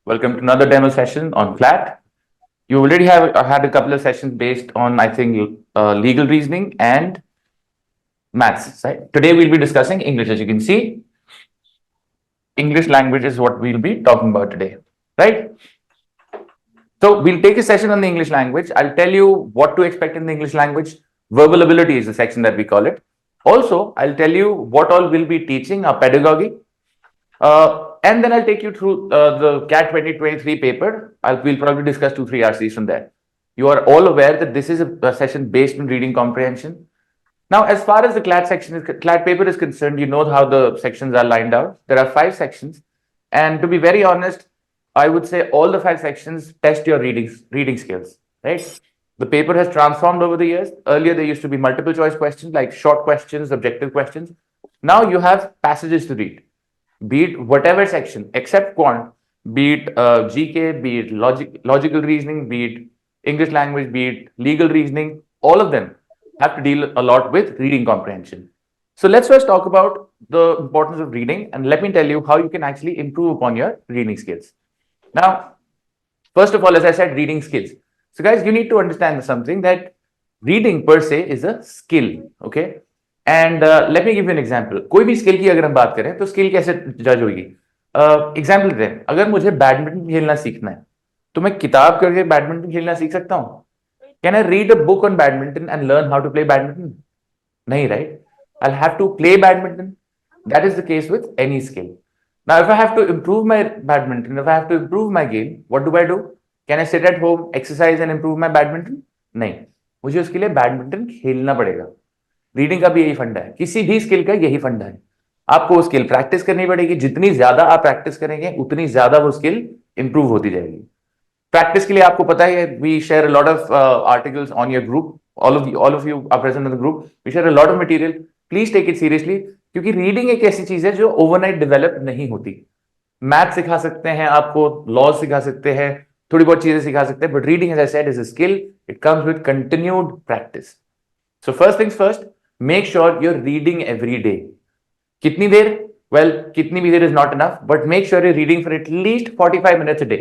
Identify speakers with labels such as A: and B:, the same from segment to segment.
A: Welcome to another demo session on CLAT. You already have had a couple of sessions based on, I think, legal reasoning and maths. Right? Today we'll be discussing English. As you can see, English language is what we'll be talking about today, right? So we'll take a session on the English language. I'll tell you what to expect in the English language. Verbal ability is the section that we call it. Also, I'll tell you what all we'll be teaching, our pedagogy. And then I'll take you through the CAT 2023 paper. We'll probably discuss 2-3 RCs from there. You are all aware that this is a session based on reading comprehension. Now, as far as the CLAT paper is concerned, you know how the sections are lined out. There are 5 sections. And to be very honest, I would say all the 5 sections test your reading skills, right? The paper has transformed over the years. Earlier, there used to be multiple choice questions like short questions, objective questions. Now you have passages to read, be it whatever section except quant, be it GK, be it logical reasoning, be it English language, be it legal reasoning, all of them have to deal a lot with reading comprehension. So let's first talk about the importance of reading, and let me tell you how you can actually improve upon your reading skills. Now, first of all, as I said, reading skills. So guys, you need to understand something, that reading per se is a skill, okay? And let me give you an example. कोई भी skill की अगर हम बात करें तो skill कैसे जज होगी? एग्जांपल देते हैं, अगर मुझे बैडमिंटन खेलना सीखना है तो मैं किताब करके बैडमिंटन खेलना सीख सकता हूँ? Can I read a book on badminton and learn how to play badminton? नहीं, right? I have to play badminton. That is the case with any skill. Now, if I have to improve my badminton, if I have to improve my game, what do? Can I sit at home, exercise and improve my badminton? नहीं, मुझे उसके लिए badminton खेलना पड़ेगा. Reading का भी यही फंडा है, किसी भी स्किल का यही फंडा है. आपको वो स्किल प्रैक्टिस करनी पड़ेगी. जितनी ज्यादा आप प्रैक्टिस करेंगे उतनी ज्यादा वो स्किल इंप्रूव होती जाएगी. प्रैक्टिस के लिए आपको पता है, we share a lot of articles on your group. All of you are present in the group. We share a lot of material. Please take it seriously, क्योंकि रीडिंग एक ऐसी चीज है जो ओवरनाइट डेवलप नहीं होती. मैथ सिखा सकते हैं आपको, लॉ सिखा सकते हैं, थोड़ी बहुत चीजें सिखा सकते हैं, but reading as I said is a skill. It comes with continued practice. So first things first, make sure you're reading every day. कितनी देर? Well, कितनी भी देर is not enough, but make sure you're reading for at least 45 minutes a day.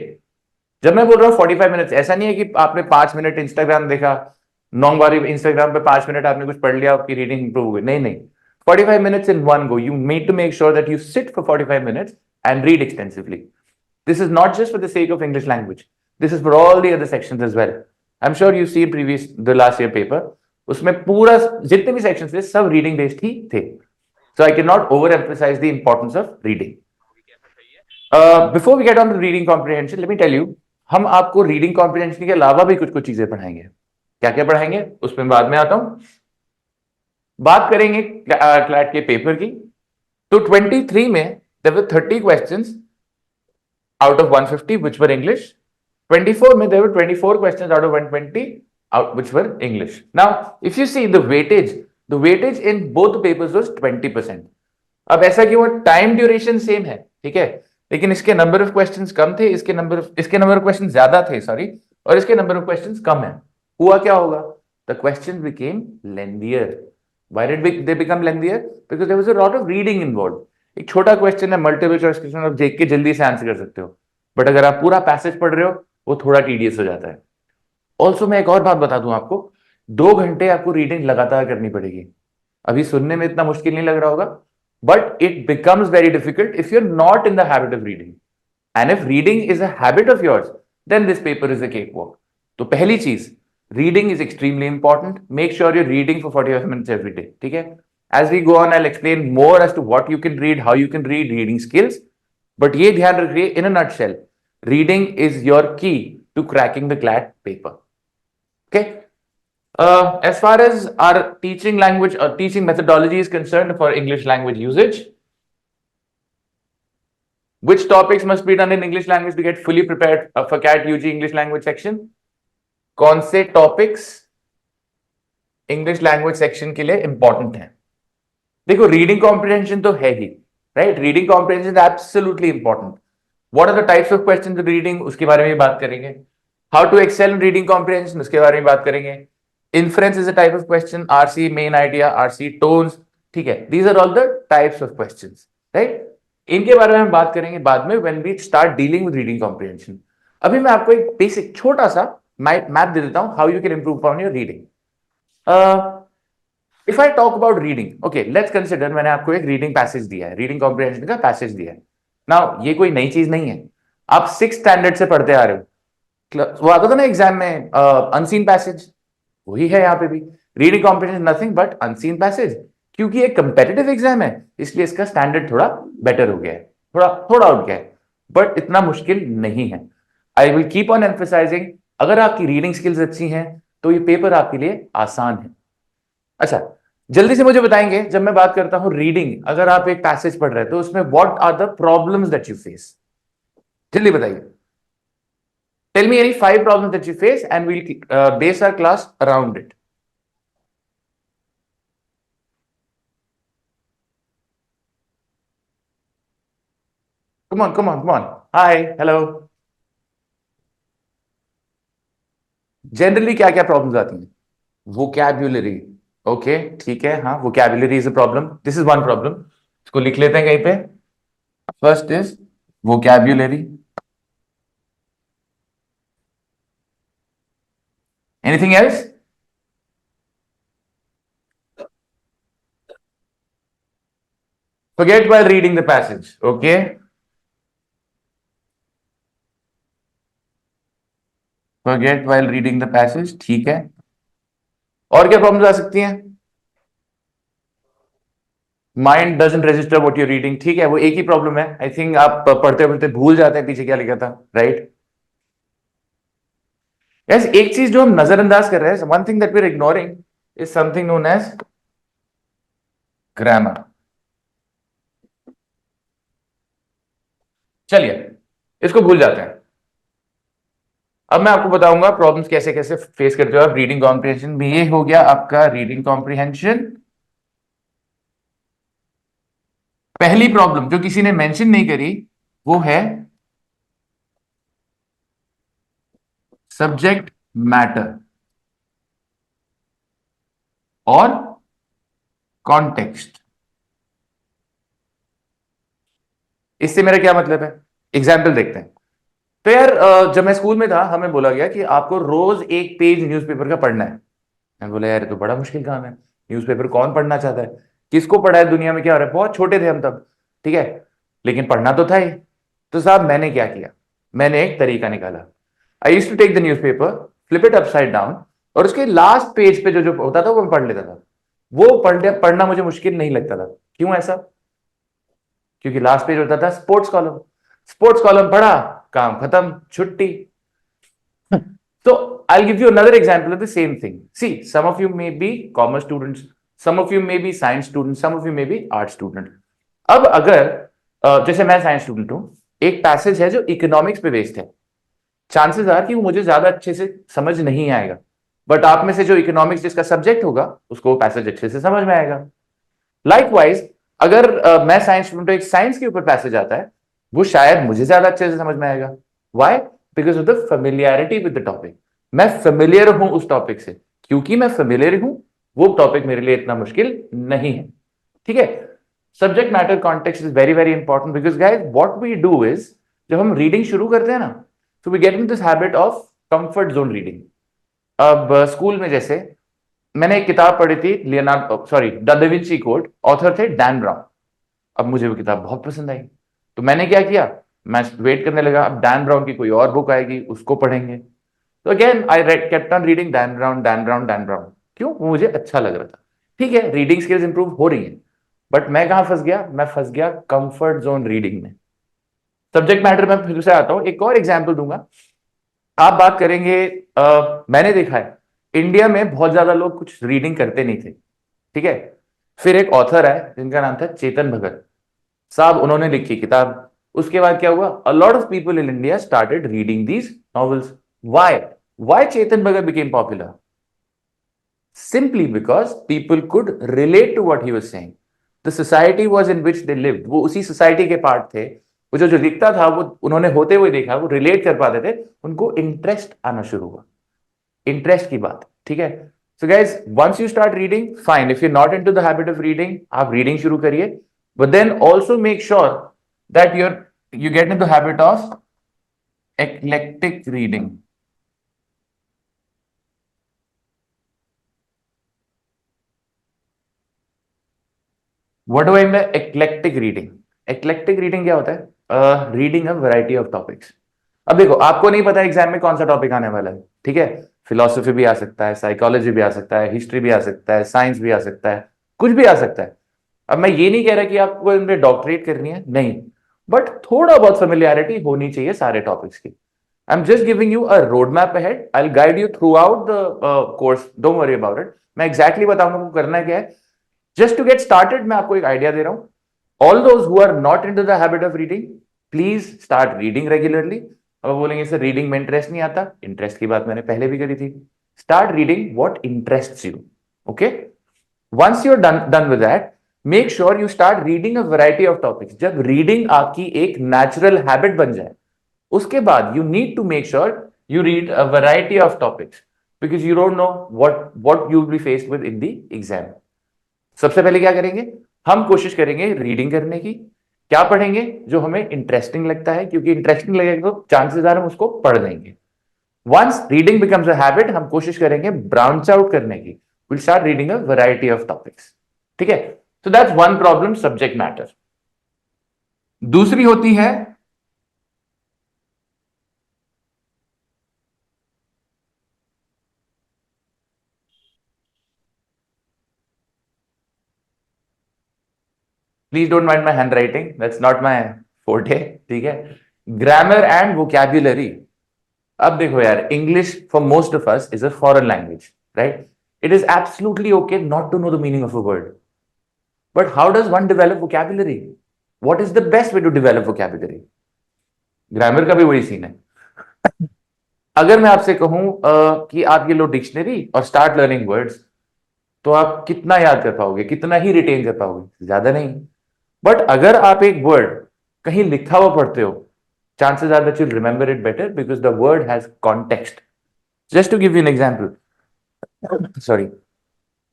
A: जब मैं बोल रहा हूँ 45 minutes, ऐसा नहीं है कि आपने 5 मिनट इंस्टाग्राम देखा, नॉन्ग इंस्टाग्राम पे 5 मिनट आपने कुछ पढ़ लिया, आपकी रीडिंग इंप्रूव हो गई. नहीं नहीं, 45 minutes in one go. You need to make sure that you sit for 45 minutes and read extensively. This is not just for the sake of English language. This is for all the other sections as well. I'm sure you've seen the last year paper. उसमें पूरा जितने भी sections थे सब reading based ही थे. So I can not over emphasise the importance of reading. Before we get on to reading comprehension, let me tell you, हम आपको रीडिंग कॉम्प्रिहेंशन के अलावा भी कुछ कुछ चीजें पढ़ाएंगे. क्या क्या पढ़ाएंगे उसमें बाद में आता हूं. बात करेंगे क्लैट के पेपर की. तो 23 में there were 30 questions out of 150 which were English. 24 में there were 24 questions out of 120 which were English. Now, if you see the weightage in both the papers was 20%. अब ऐसा कि वो टाइम ड्यूरेशन सेम है, ठीक है, लेकिन इसके नंबर ऑफ क्वेश्चंस कम थे, इसके नंबर ऑफ क्वेश्चंस ज्यादा थे, सॉरी, और इसके नंबर ऑफ क्वेश्चंस कम है. हुआ क्या होगा? The question became lengthier. Why did they become lengthier? Because there was a lot of reading involved. एक छोटा क्वेश्चन है, मल्टीपल चॉइस क्वेश्चन, आप देख के जल्दी से आंसर कर सकते हो, बट अगर आप पूरा पैसेज पढ़ रहे हो वो थोड़ा टीडियस हो जाता है. ऑल्सो मैं एक और बात बता दूं आपको, 2 घंटे आपको रीडिंग लगातार करनी पड़ेगी. अभी सुनने में इतना मुश्किल नहीं लग रहा होगा, but it becomes very difficult if you are not in the habit of reading. And if reading is a habit of yours, then this paper is a cake walk. तो पहली चीज, reading is extremely important. Make sure your reading for 45 minutes every day, ठीक है. As we go on I will explain more as to what you can read, how you can reading skills. But ये ध्यान रखिए, in a nutshell, reading is your key to cracking the CLAT paper. Okay. As far as our teaching language or teaching methodology is concerned for English language usage, which topics must be done in English language to get fully prepared for CAT UG English language section? कौन से topics English language section के लिए important हैं? देखो, reading comprehension तो है ही, right? Reading comprehension is absolutely important. What are the types of questions in reading? उसके बारे में बात करेंगे. How to excel in reading comprehension, उसके बारे में बात करेंगे. Inference is a type of question. RC, main idea, RC, tones, ठीक है. These are all the types of questions, right? इनके बारे में हम बात करेंगे बाद में when we start dealing with reading comprehension. अभी मैं आपको एक बेसिक छोटा सा मैप दे देता हूं, how you can improve on your reading. If I talk about reading, okay let's consider मैंने आपको एक रीडिंग पैसेज दिया है, रीडिंग कॉम्प्रिहेंशन का पैसेज दिया है। नाउ ये कोई नई चीज नहीं है, आप 6th स्टैंडर्ड से पढ़ते आ रहे हो। वो आता था ना एग्जाम में अनसीन पैसेज, वही है यहाँ पे भी। Reading comprehension nothing but unseen passage. क्योंकि एक कंपेटिटिव एग्जाम है इसलिए इसका स्टैंडर्ड थोड़ा बेटर हो गया है, थोड़ा थोड़ा उठ गया है, बट इतना मुश्किल नहीं है। I will keep on emphasizing, अगर आपकी रीडिंग स्किल्स अच्छी हैं तो ये पेपर आपके लिए आसान है। अच्छा, जल्दी से मुझे बताएंगे, जब मैं बात करता हूं रीडिंग, अगर आप एक पैसेज पढ़ रहे हैं तो उसमें what are the problems that you face, जल्दी बताइए। Tell me any 5 problems that you face and we'll base our class around it. Come on. Hi, hello. Generally क्या क्या प्रॉब्लम्स आती हैं? वोकैब्युलरी, ओके ठीक है, हाँ vocabulary is a problem, this is one problem. इसको लिख लेते हैं कहीं पे। First is vocabulary. Anything else? Forget while reading the passage, okay? Forget while reading the passage, ठीक है। और क्या प्रॉब्लम्स आ सकती हैं? Mind doesn't register what you reading, ठीक है, वो एक ही प्रॉब्लम है। आई थिंक आप पढ़ते पढ़ते भूल जाते हैं पीछे क्या लिखा था, राइट? यस, एक चीज जो हम नजरअंदाज कर रहे हैं, one thing that we are ignoring is something known as grammar. चलिए, इसको भूल जाते हैं। अब मैं आपको बताऊंगा प्रॉब्लम्स कैसे कैसे फेस करते हो आप रीडिंग कॉम्प्रिहेंशन में। ये हो गया आपका रीडिंग कॉम्प्रिहेंशन। पहली प्रॉब्लम जो किसी ने मेंशन नहीं करी वो है सब्जेक्ट मैटर और कॉन्टेक्स्ट। इससे मेरा क्या मतलब है, एग्जाम्पल देखते हैं। तो यार जब मैं स्कूल में था हमें बोला गया कि आपको रोज एक पेज न्यूज़पेपर का पढ़ना है। मैं बोला यार ये तो बड़ा मुश्किल काम है, न्यूज़पेपर कौन पढ़ना चाहता है, किसको पढ़ा है, दुनिया में क्या हो रहा है, बहुत छोटे थे हम तब, ठीक है, लेकिन पढ़ना तो था ही। तो साहब मैंने क्या किया, मैंने एक तरीका निकाला। I used to take the newspaper, flip it upside down, और उसके लास्ट पेज पे जो जो होता था वो मैं पढ़ लेता था। वो पढ़ना मुझे मुश्किल नहीं लगता था। क्यों ऐसा? क्योंकि लास्ट पेज होता था स्पोर्ट्स कॉलम। स्पोर्ट्स कॉलम पढ़ा, काम खत्म, छुट्टी। So I'll give you another example of the same thing. See, some of you may be commerce students, some of you may be science students, some of you may be art student. अब अगर जैसे मैं science student हूं, एक passage है जो economics पे based है, चांसेस आर कि वो मुझे ज्यादा अच्छे से समझ नहीं आएगा, बट आप में से जो इकोनॉमिक्स जिसका सब्जेक्ट होगा उसको वो पैसेज अच्छे से समझ में आएगा। लाइकवाइज अगर मैं साइंस स्टूडेंट हूं, एक साइंस के ऊपर पैसेज आता है, वो शायद मुझे ज्यादा अच्छे से समझ में आएगा। Why? Because of the familiarity with the topic. मैं फेमिलियर हूं उस टॉपिक से, क्योंकि मैं फेमिलियर हूं, वो टॉपिक मेरे लिए इतना मुश्किल नहीं है, ठीक है। Subject matter context is very very important because guys what we do is, जब हम रीडिंग शुरू करते हैं ना, तो we get in this habit of comfort zone reading. अब स्कूल में जैसे मैंने एक किताब पढ़ी थी, Leonardo sorry da Vinci code, author थे डैन ब्राउन। अब मुझे वो किताब बहुत पसंद आई, तो मैंने क्या किया, मैं वेट करने लगा, अब डैन ब्राउन की कोई और बुक आएगी उसको पढ़ेंगे। तो again I kept on reading Dan brown Dan brown Dan brown. क्यों? वो मुझे अच्छा लग रहा था। ठीक है, रीडिंग स्किल्स इंप्रूव हो रही है, बट मैं कहां फंस गया, मैं फंस गया कंफर्ट जोन रीडिंग में। सब्जेक्ट मैटर में फिर से आता हूं, एक और एग्जाम्पल दूंगा। आप बात करेंगे, मैंने देखा है इंडिया में बहुत ज्यादा लोग कुछ रीडिंग करते नहीं थे, ठीक है। फिर एक ऑथर है जिनका नाम था चेतन भगत साहब, उन्होंने लिखी किताब। उसके बाद क्या हुआ, अ lot of people in India started reading these novels. Why? Why Chetan Bhagat became popular? Simply because people could relate to what he was saying. The society was in which they lived. वो उसी सोसाइटी के part थे। वो जो जो दिखता था वो उन्होंने होते हुए देखा, वो रिलेट कर पाते थे, उनको इंटरेस्ट आना शुरू हुआ। इंटरेस्ट की बात, ठीक है। So guys once you start reading, fine, if you not into the habit of reading, आप रीडिंग शुरू करिए, but then also make sure that you get into the habit of eclectic reading. What do I mean by eclectic reading? Eclectic reading क्या होता है? Reading a variety of topics. अब देखो, आपको नहीं पता एग्जाम में कौन सा टॉपिक आने वाला है, ठीक है? फिलोसफी भी आ सकता है, साइकोलॉजी भी आ सकता है, हिस्ट्री भी आ सकता है, साइंस भी आ सकता है, कुछ भी आ सकता है. अब मैं ये नहीं कह रहा कि आपको इनमें डॉक्टरेट करनी है, नहीं, बट थोड़ा बहुत फेमिलियरिटी होनी चाहिए सारे टॉपिक्स की. I am just giving you a road map ahead. I will guide you through out the course, don't worry about it. मैं एग्जैक्टली बताऊंगा आपको करना क्या है. जस्ट टू गेट स्टार्टेड मैं आपको एक आइडिया दे रहा हूं. All those who are not into the habit of reading, please start reading regularly. अब बोलेंगे सर रीडिंग में इंटरेस्ट नहीं आता. इंटरेस्ट की बात मैंने पहले भी करी थी. Start reading what interests you. Okay, once you are done with that, make sure you start reading a variety of topics. जब रीडिंग आपकी एक नेचुरल हैबिट बन जाए, उसके बाद you need to make sure you read a variety of topics because you don't know what you will be faced with in the exam. सबसे पहले क्या करेंगे, हम कोशिश करेंगे रीडिंग करने की. क्या पढ़ेंगे? जो हमें इंटरेस्टिंग लगता है, क्योंकि इंटरेस्टिंग लगेगा तो चांसेस आर हम उसको पढ़ लेंगे. Once reading becomes a habit, हम कोशिश करेंगे ब्रांच आउट करने की. Will start reading a variety of topics. ठीक है? So that's one problem, subject matter. दूसरी होती है please don't mind my handwriting, that's not my forte. ठीक है? Grammar and vocabulary. अब देखो यार, English for most of us is a foreign language, right? It is absolutely okay not to know the meaning of a word, but how does one develop vocabulary? What is the best way to develop vocabulary? Grammar का भी वही scene है. अगर मैं आपसे कहूं कि आप ये लो डिक्शनरी और स्टार्ट लर्निंग वर्ड्स, तो आप कितना याद कर पाओगे, कितना ही रिटेन कर पाओगे? ज्यादा नहीं. बट अगर आप एक वर्ड कहीं लिखा हुआ पढ़ते हो, chances are that you'll remember it better because the word has context. Just to give you an example, sorry,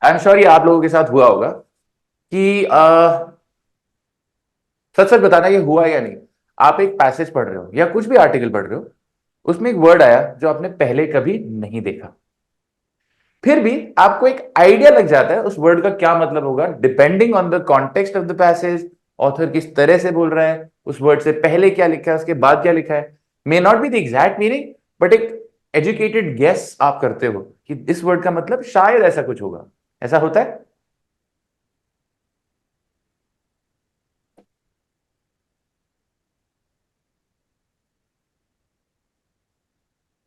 A: I'm sure ये आप लोगों के साथ हुआ होगा कि सच सच बताना ये हुआ या नहीं. आप एक पैसेज पढ़ रहे हो या कुछ भी आर्टिकल पढ़ रहे हो, उसमें एक वर्ड आया जो आपने पहले कभी नहीं देखा. फिर भी आपको एक आइडिया लग जाता है उस वर्ड का क्या मतलब होगा, depending on the context of the passage. Author किस तरह से बोल रहा है, उस वर्ड से पहले क्या लिखा है, उसके बाद क्या लिखा है. May not be the exact meaning, but एक एजुकेटेड गेस आप करते हो कि इस वर्ड का मतलब शायद ऐसा कुछ होगा. ऐसा होता है?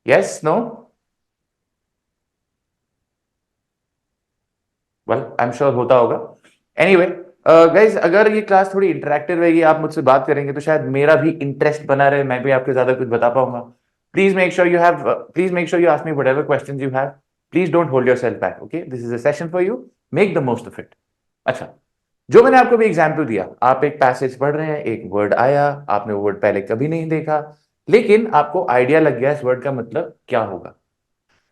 A: Yes, no? Well, I am sure होता होगा. एनीवे गाइज, अगर ये क्लास थोड़ी इंटरेक्टिव रहेगी, आप मुझसे बात करेंगे, तो शायद मेरा भी इंटरेस्ट बना रहे, मैं भी आपके ज्यादा कुछ बता पाऊंगा. Please make sure you ask me whatever questions you have. Please don't hold yourself back. Okay, this is a session for you. Make the most of it. अच्छा, जो मैंने आपको भी एग्जाम्पल दिया, आप एक पैसेज पढ़ रहे हैं, एक वर्ड आया, आपने वो वर्ड पहले कभी नहीं देखा, लेकिन आपको आइडिया लग गया इस वर्ड का मतलब क्या होगा.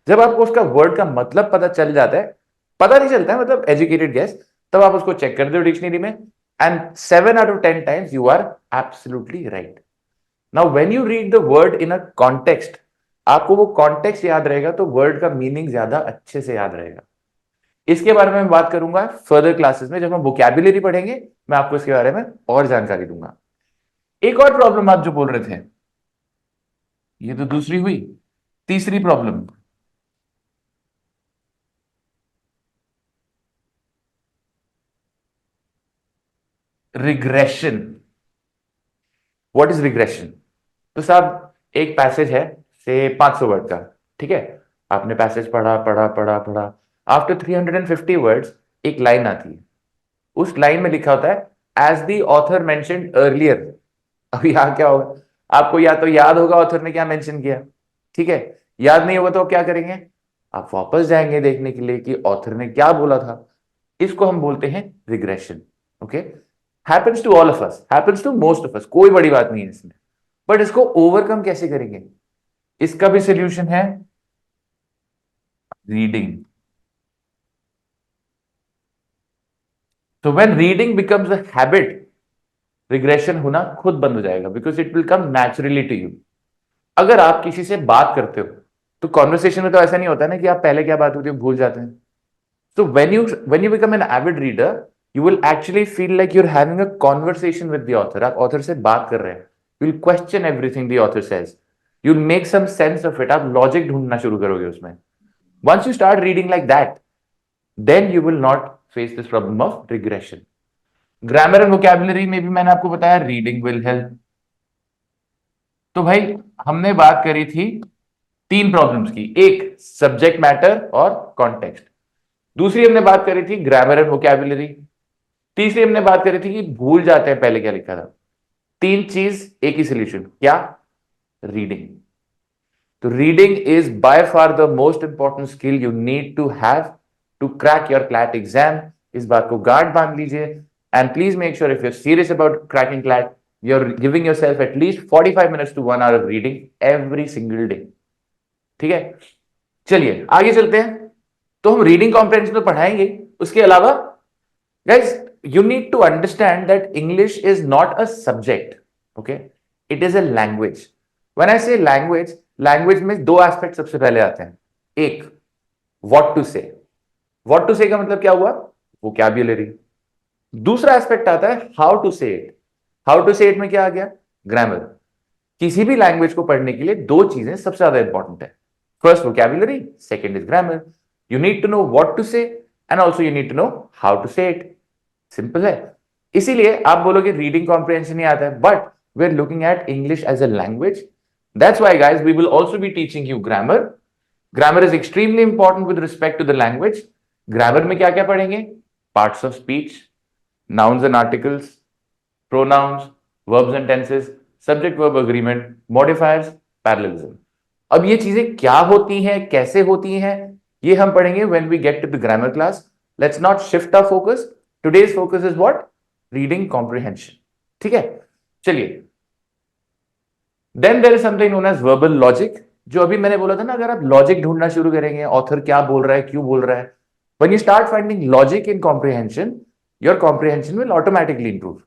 A: जब आपको उसका वर्ड का मतलब पता चल जाता है, पता नहीं चलता है मतलब एजुकेटेड गेस, तब आप उसको चेक कर दो डिक्शनरी में, and 7 out of 10 times you are absolutely right. Now when you read the word in a context, आपको वो कॉन्टेक्स्ट याद रहेगा, तो वर्ड का मीनिंग ज्यादा अच्छे से याद रहेगा. इसके बारे में मैं बात करूंगा फर्दर क्लासेस में, जब हम वोकैबुलरी पढ़ेंगे, मैं आपको इसके बारे में और जानकारी दूंगा. एक और प्रॉब्लम आप जो बोल रहे थे, ये तो दूसरी हुई. तीसरी problem, regression. What is regression? तो साहब, एक पैसेज है से 500 वर्ड का, ठीक है? आपने पैसेज पढ़ा पढ़ा पढ़ा पढ़ा. आफ्टर 350 वर्ड्स एक लाइन आती है. उस लाइन में लिखा होता है as the author mentioned earlier. अब यहां क्या होगा? आपको या तो याद होगा ऑथर ने क्या मेंशन किया, ठीक है? याद नहीं होगा तो आप क्या करेंगे? आप वापस जाएंगे देखने के लिए कि ऑथर ने क्या बोला था. इसको हम बोलते हैं regression. Okay, happens to all of us, happens to most of us, कोई बड़ी बात नहीं है इसमें. बट इसको ओवरकम कैसे करेंगे? इसका भी सोल्यूशन है reading. So when reading becomes a habit, regression होना खुद बंद हो जाएगा, because it will come naturally to you. अगर आप किसी से बात करते हो तो कॉन्वर्सेशन में तो ऐसा नहीं होता ना कि आप पहले क्या बात होती है भूल जाते हैं। तो when you become an avid reader, you will actually feel like you're having a conversation with the author. आप author से बात कर रहे हैं। You'll question everything the author says. You'll make some sense of it. आप logic ढूंढना शुरू करोगे उसमें। Once you start reading like that, then you will not face this problem of regression. Grammar and vocabulary में भी मैंने आपको बताया reading will help. तो भाई हमने बात करी थी तीन प्रॉब्लम्स की, एक सब्जेक्ट मैटर और कॉन्टेक्स्ट, दूसरी हमने बात करी थी ग्रामर एंड वोकैबुलरी, तीसरी हमने बात करी थी कि भूल जाते हैं पहले क्या लिखा था। तीन चीज एक ही सोल्यूशन, क्या? रीडिंग। तो reading is by far the most important skill you need to have to crack your CLAT exam. इस बात को गार्ड बांध लीजिए and please make sure if you are serious about cracking CLAT, you are giving yourself at least 45 minutes to 1 hour of reading every single day. ठीक है, चलिए आगे चलते हैं। तो हम रीडिंग कॉम्प्रिहेंशन तो पढ़ाएंगे, उसके अलावा guys you need to understand that English is not a subject, okay? It is a language. When I say language, language में दो एस्पेक्ट सबसे पहले आते हैं। एक, what to say. What to say का मतलब क्या हुआ? Vocabulary. दूसरा एस्पेक्ट आता है how to say it. How to say it में क्या आ गया? Grammar. किसी भी लैंग्वेज को पढ़ने के लिए दो चीजें सबसे ज्यादा इंपॉर्टेंट है। First vocabulary, second is grammar. You need to know what to say and also you need to know how to say it. Simple है। इसीलिए आप बोलोगे रीडिंग कॉम्प्रिहेंशन नहीं आता है, but we are looking at English as a language. That's why guys we will also be teaching you grammar. Grammar is extremely important with respect to the language. Grammar में क्या क्या पढ़ेंगे? Parts of speech, nouns and articles, pronouns, verbs and tenses, subject verb agreement, modifiers, parallelism. अब ये चीजें क्या होती हैं, कैसे होती हैं, ये हम पढ़ेंगे when we get to the grammar class. Let's not shift our focus. Today's focus is what? Reading comprehension. ठीक है, चलिए। Then there is something known as verbal logic, जो अभी मैंने बोला था ना, अगर आप लॉजिक ढूंढना शुरू करेंगे, ऑथर क्या बोल रहा है, क्यों बोल रहा है, when you start finding logic in comprehension, your comprehension will automatically improve.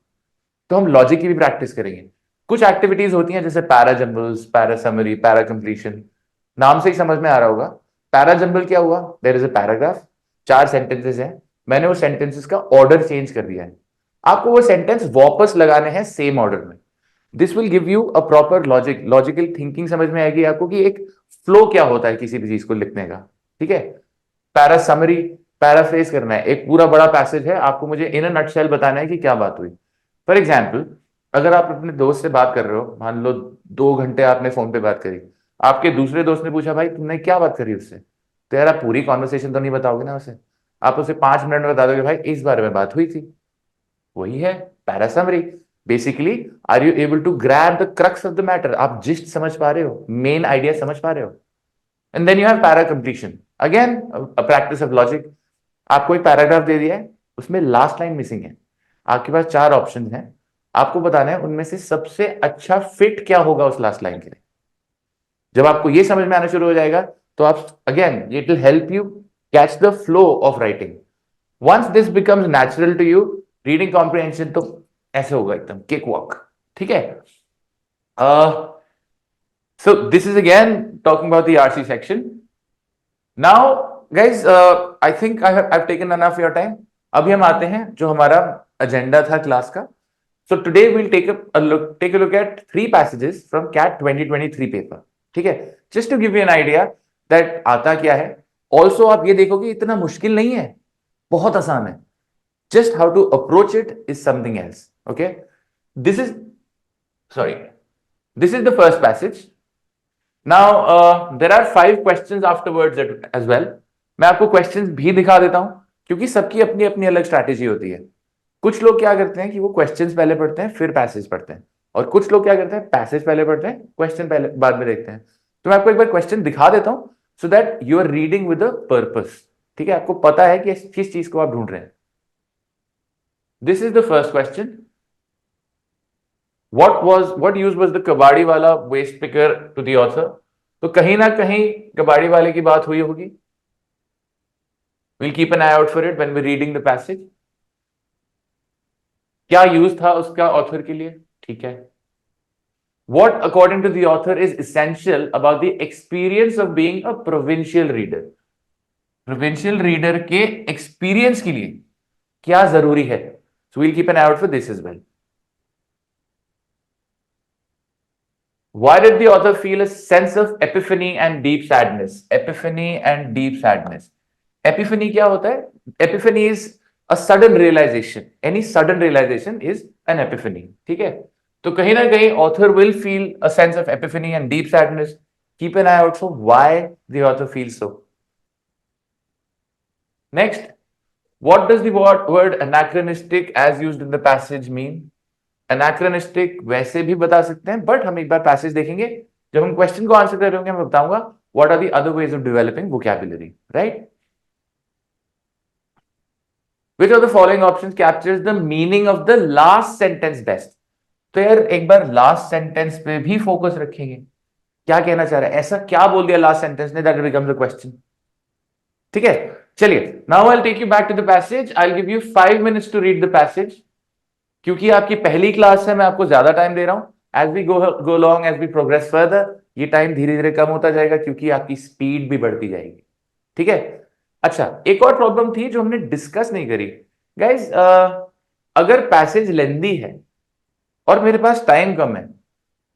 A: तो हम लॉजिक की भी प्रैक्टिस करेंगे। कुछ एक्टिविटीज होती हैं जैसे para jumbles, para summary, para completion. नाम से ही समझ में आ रहा होगा। पैरा जंबल क्या हुआ? There is a paragraph, 4 sentences हैं, मैंने वो सेंटेंसेस का ऑर्डर चेंज कर दिया है। आपको वो सेंटेंस वापस लगाने हैं सेम ऑर्डर में। This will give you a proper logic, logical thinking समझ में आएगी आपको कि एक फ्लो क्या होता है किसी भी चीज को लिखने का। ठीक है, पैरा समरी, पैराफ्रेज करना है, एक पूरा बड़ा पैसेज है, आपको मुझे इन अ नटशेल बताना है कि क्या बात हुई। फॉर एग्जाम्पल, अगर आप अपने दोस्त से बात कर रहे हो, मान लो 2 घंटे आपने फोन पे बात करी, आपके दूसरे दोस्त ने पूछा भाई तुमने क्या बात करी उससे, तो यार आप पूरी कॉन्वर्सेशन तो नहीं बताओगे ना उसे, आप उसे 5 मिनट में बता दोगे भाई इस बारे में बात हुई थी। वही है para summary. Basically are you able to grab the crux of the matter, आप जिस्ट समझ पा रहे हो, मेन आइडिया समझ पा रहे हो। And then you have para completion, again a practice of logic. आपको एक पैराग्राफ दे दिया है, उसमें लास्ट लाइन मिसिंग है, आपके पास 4 ऑप्शन है, आपको बताना है उनमें से सबसे अच्छा फिट क्या होगा उस लास्ट लाइन के लिए। जब आपको ये समझ में आना शुरू हो जाएगा तो आप again it will help you catch the flow of writing. Once this becomes natural to you, reading comprehension तो ऐसे होगा एकदम केक वॉक। ठीक है, so this is again talking about the RC section. Now guys, I think I've taken enough of your time. अभी हम आते हैं जो हमारा एजेंडा था क्लास का। So today we'll take a look at 3 passages from CAT 2023 paper. ठीक है, just to give you an idea that आता क्या है। Also आप ये देखोगे इतना मुश्किल नहीं है, बहुत आसान है। Just how to approach it is something else. Okay, this is the first passage. Now there are 5 questions afterwards as well. मैं आपको questions भी दिखा देता हूं क्योंकि सबकी अपनी अपनी अलग स्ट्रैटेजी होती है। कुछ लोग क्या करते हैं कि वो क्वेश्चंस पहले पढ़ते हैं फिर पैसेज पढ़ते हैं, और कुछ लोग क्या करते हैं पैसेज पहले पढ़ते हैं क्वेश्चन पहले बाद में देखते हैं। तो मैं आपको एक बार क्वेश्चन दिखा देता हूं so that you are reading with a purpose. ठीक है, आपको पता है कि किस चीज को आप ढूंढ रहे हैं। This is the first question, what use was the kabadiwala waste picker to the author. तो कहीं ना कहीं कबाड़ी वाले की बात हुई होगी। we'll keep an eye out for it when we're reading the passage. क्या यूज था उसका ऑथर के लिए, ठीक है। What, according to the author, is essential about the experience of being a provincial reader? Provincial reader के experience के लिए क्या जरूरी है? So we'll keep an eye out for this as well. Why did the author feel a sense of epiphany and deep sadness? Epiphany and deep sadness. Epiphany क्या होता है? Epiphany is a sudden realization. Any sudden realization is an epiphany. ठीक है? तो कहीं ना कहीं author will feel a sense of epiphany and deep sadness. Keep an eye out for why the author feels so. Next, what does the word anachronistic as used in the passage mean? Anachronistic वैसे भी बता सकते हैं, but हम एक बार passage देखेंगे, जब हम क्वेश्चन को आंसर कर रहे होंगे मैं बताऊंगा what are the other ways of developing vocabulary, right? Which of the following options captures the meaning of the last sentence best? तो यार एक बार लास्ट सेंटेंस पे भी फोकस रखेंगे, क्या कहना चाह रहा है, ऐसा क्या बोल दिया लास्ट सेंटेंस ने दैट बिकम्स अ क्वेश्चन। ठीक है, चलिए, now I will take you back to the passage, I will give you 5 minutes to read the passage. क्योंकि आपकी पहली क्लास है, मैं आपको ज्यादा टाइम दे रहा हूं। As we go long, as we progress further, ये टाइम धीरे धीरे कम होता जाएगा क्योंकि आपकी स्पीड भी बढ़ती जाएगी। ठीक है, अच्छा, एक और प्रॉब्लम थी जो हमने डिस्कस नहीं करी गाइज। अगर पैसेज लेंदी है और मेरे पास टाइम कम है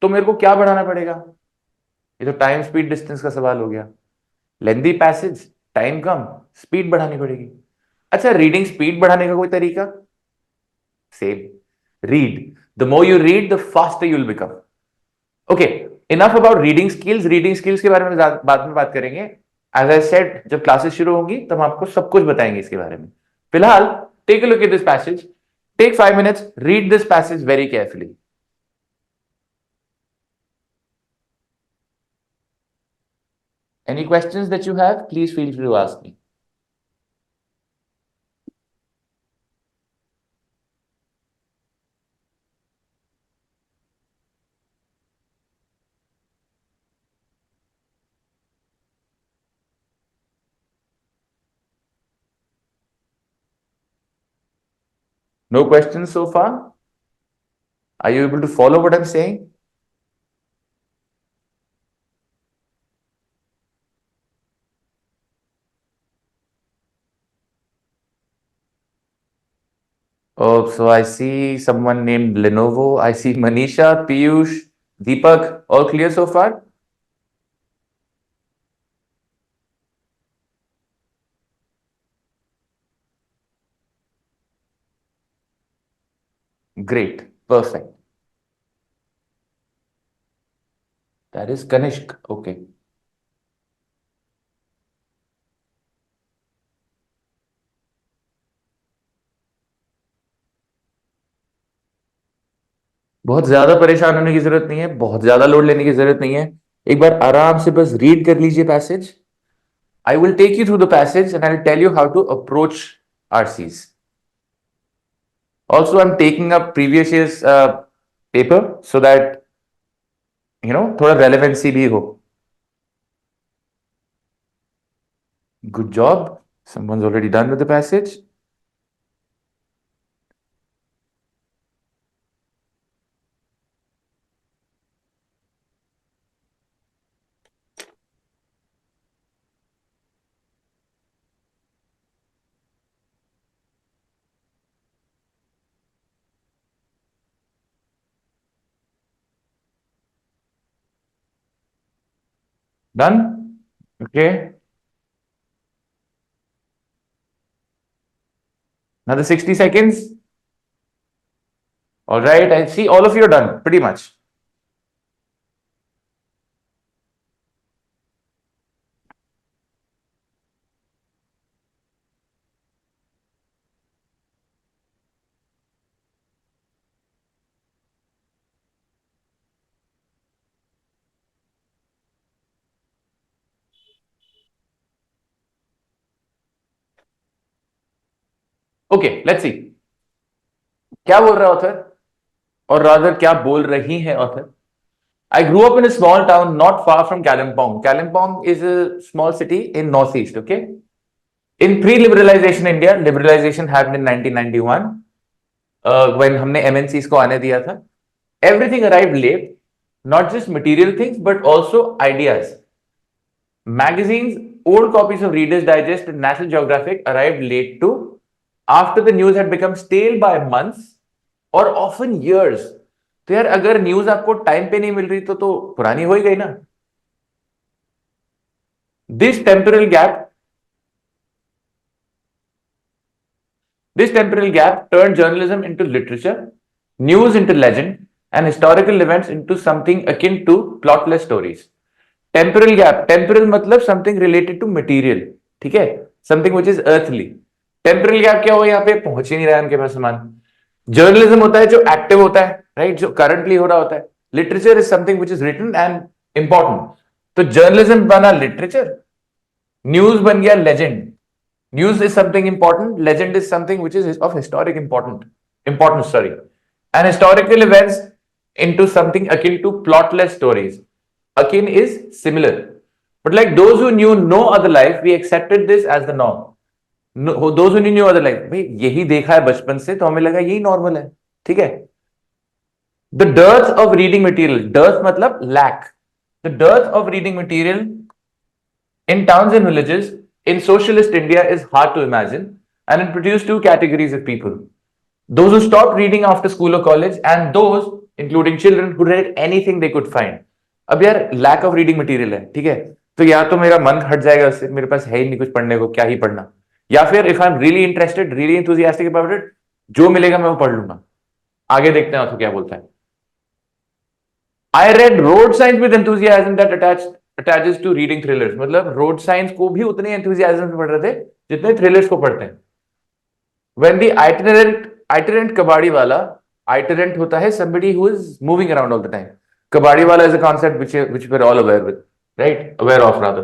A: तो मेरे को क्या बढ़ाना पड़ेगा? ये तो टाइम स्पीड डिस्टेंस का सवाल हो गया। लेंदी पैसेज, टाइम कम, स्पीड बढ़ानी पड़ेगी। अच्छा, रीडिंग स्पीड बढ़ाने का कोई तरीका? Same, read. The more you read, the faster you'll become. Okay, enough about reading skills. Reading skills के बारे में बाद में बात करेंगे। As I said, जब क्लासेस शुरू होंगी तब हम आपको सब कुछ बताएंगे इसके बारे में। फिलहाल, take a look at this passage. Take 5 minutes, read this passage very carefully. Any questions that you have, please feel free to ask me. No questions so far? Are you able to follow what I'm saying? Oh, so I see someone named Lenovo. I see Manisha, Piyush, Deepak. All clear so far? Great. Perfect. That is Kanishk. Okay. बहुत ज्यादा परेशान होने की जरूरत नहीं है, बहुत ज्यादा लोड लेने की जरूरत नहीं है। एक बार आराम से बस रीड कर लीजिए passage. I will take you through the passage and I will tell you how to approach RCs. Also I am taking up previous years paper so that थोड़ा रेलेवेंसी भी हो। Good job, someone's already done with the passage. Done? Okay. Another 60 seconds. All right. I see all of you are done pretty much. Okay, let's see. क्या बोल रहा है author, और rather क्या बोल रही है author? I grew up in a small town not far from Kalimpong. Kalimpong is a small city in northeast, okay? In pre-liberalization India, liberalization happened in 1991. When हमने एमएनसीज को आने दिया था, everything arrived late, not just material things but also ideas. Magazines, old copies of Reader's Digest and National Geographic arrived late too, after the news had become stale by months or often years. तो यार अगर news आपको time पे नहीं मिल रही तो पुरानी हो ही गई ना. This temporal gap, this temporal gap turned journalism into literature, news into legend, and historical events into something akin to plotless stories. Temporal gap, temporal मतलब समथिंग रिलेटेड टू मटेरियल, ठीक है, something which is earthly. Temporal gap क्या हुआ, यहाँ पे पहुंच ही नहीं रहा है उनके पास सामान. जर्नलिज्म होता है जो एक्टिव होता है, राइट, जो करंटली हो रहा होता है. Literature is something which is written and important. तो जर्नलिज्म बना लिटरेचर, न्यूज बन गया legend. News is something important, legend is something which is of historic importance, sorry, and historical events into something akin to plotless stories. Akin is similar, but like those who knew no other life, we accepted this as the norm. No, those who knew no other life, भाई यही देखा है बचपन से तो हमें लगा यही नॉर्मल है, ठीक है. The dearth of reading material, dearth मतलब lack. The dearth of reading material in towns and villages in socialist India is hard to imagine, and it produced two categories of people: those who stopped reading after school or college, and those, including children, who read anything they could find. अब यार lack of reading material है, ठीक है, तो या तो मेरा मन हट जाएगा उससे, मेरे पास है ही नहीं कुछ पढ़ने को, क्या ही पढ़ना. या फिर if I am really interested, really enthusiastic about it, जो मिलेगा मैं वो पढ़ लूंगा. आगे देखते हैं तो क्या बोलता है. I read road science with enthusiasm that attaches to reading thrillers. मतलब रोड साइंस को भी उतने एंथुसियाज्म से पढ़ रहे थे जितने थ्रिलर्स को पढ़ते हैं. व्हेन द आइटरेंट कबाड़ी वाला, आइटरेंट होता है somebody who is moving around all the time. Kabadiwala is a concept which we're all aware with, right? Aware of rather.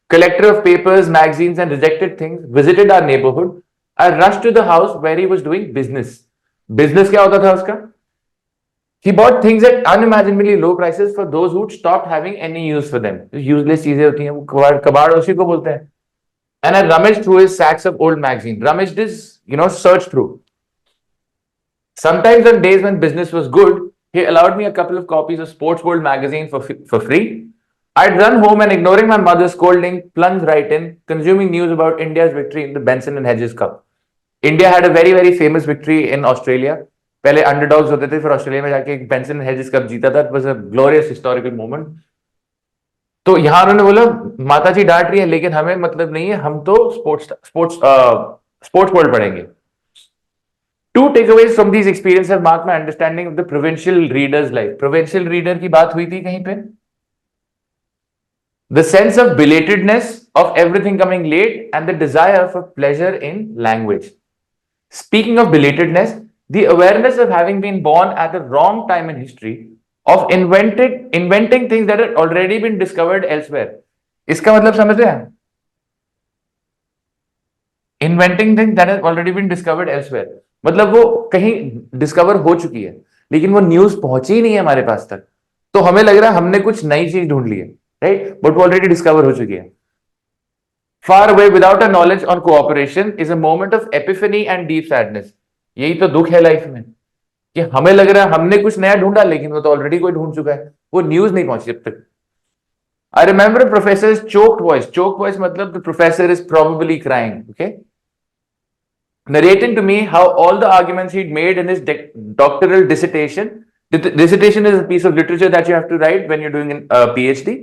A: Collector of papers, magazines, and rejected things visited our neighborhood. I rushed to the house where he was doing business. Business क्या होता था उसका? He bought things at unimaginably low prices for those who'd stopped having any use for them. Useless चीजें होती हैं, वो कबाड़ उसी को बोलते हैं. And I rummaged through his sacks of old magazines. Rummaged is, search through. Sometimes on days when business was good, he allowed me a couple of copies of Sports World magazine for free. I'd run home and, ignoring my mother's scolding, plunge right in, consuming news about India's victory in the Benson and Hedges Cup. India had a very, very famous victory in Australia. पहले underdogs होते थे, फिर Australia में जाके Benson and hedges cup जीता था. It was a glorious historical moment. तो यहां उन्होंने बोला माता जी डांट रही है लेकिन हमें मतलब नहीं है, हम तो स्पोर्ट्स वर्ल्ड पढ़ेंगे. Two takeaways from these experiences have marked my understanding of the provincial reader's life. Provincial reader की बात हुई थी कहीं पे. The sense of belatedness of everything coming late and the desire for pleasure in language. Speaking of belatedness, the awareness of having been born at the wrong time in history, of inventing things that had already been discovered elsewhere. इसका मतलब समझ रहे हैं? Inventing things that had already been discovered elsewhere. मतलब वो कहीं discover हो चुकी है लेकिन वो न्यूज पहुंची ही नहीं है हमारे पास तक, तो हमें लग रहा है हमने कुछ नई चीज ढूंढ ली है, राइट, बट वो ऑलरेडी डिस्कवर हो चुकी है. Far away without a knowledge on cooperation is a moment of Epiphany and deep sadness. यही तो दुख है लाइफ में कि हमें लग रहा है हमने कुछ नया ढूंढा लेकिन वो तो ऑलरेडी कोई ढूंढ चुका है, वो न्यूज नहीं पहुंची अब तक. I remember professor choked voice मतलब the professor is probably crying, okay, narrating to me how all the arguments he'd made in his doctoral dissertation. Dissertation is a piece of literature that you have to write when you're doing a PhD,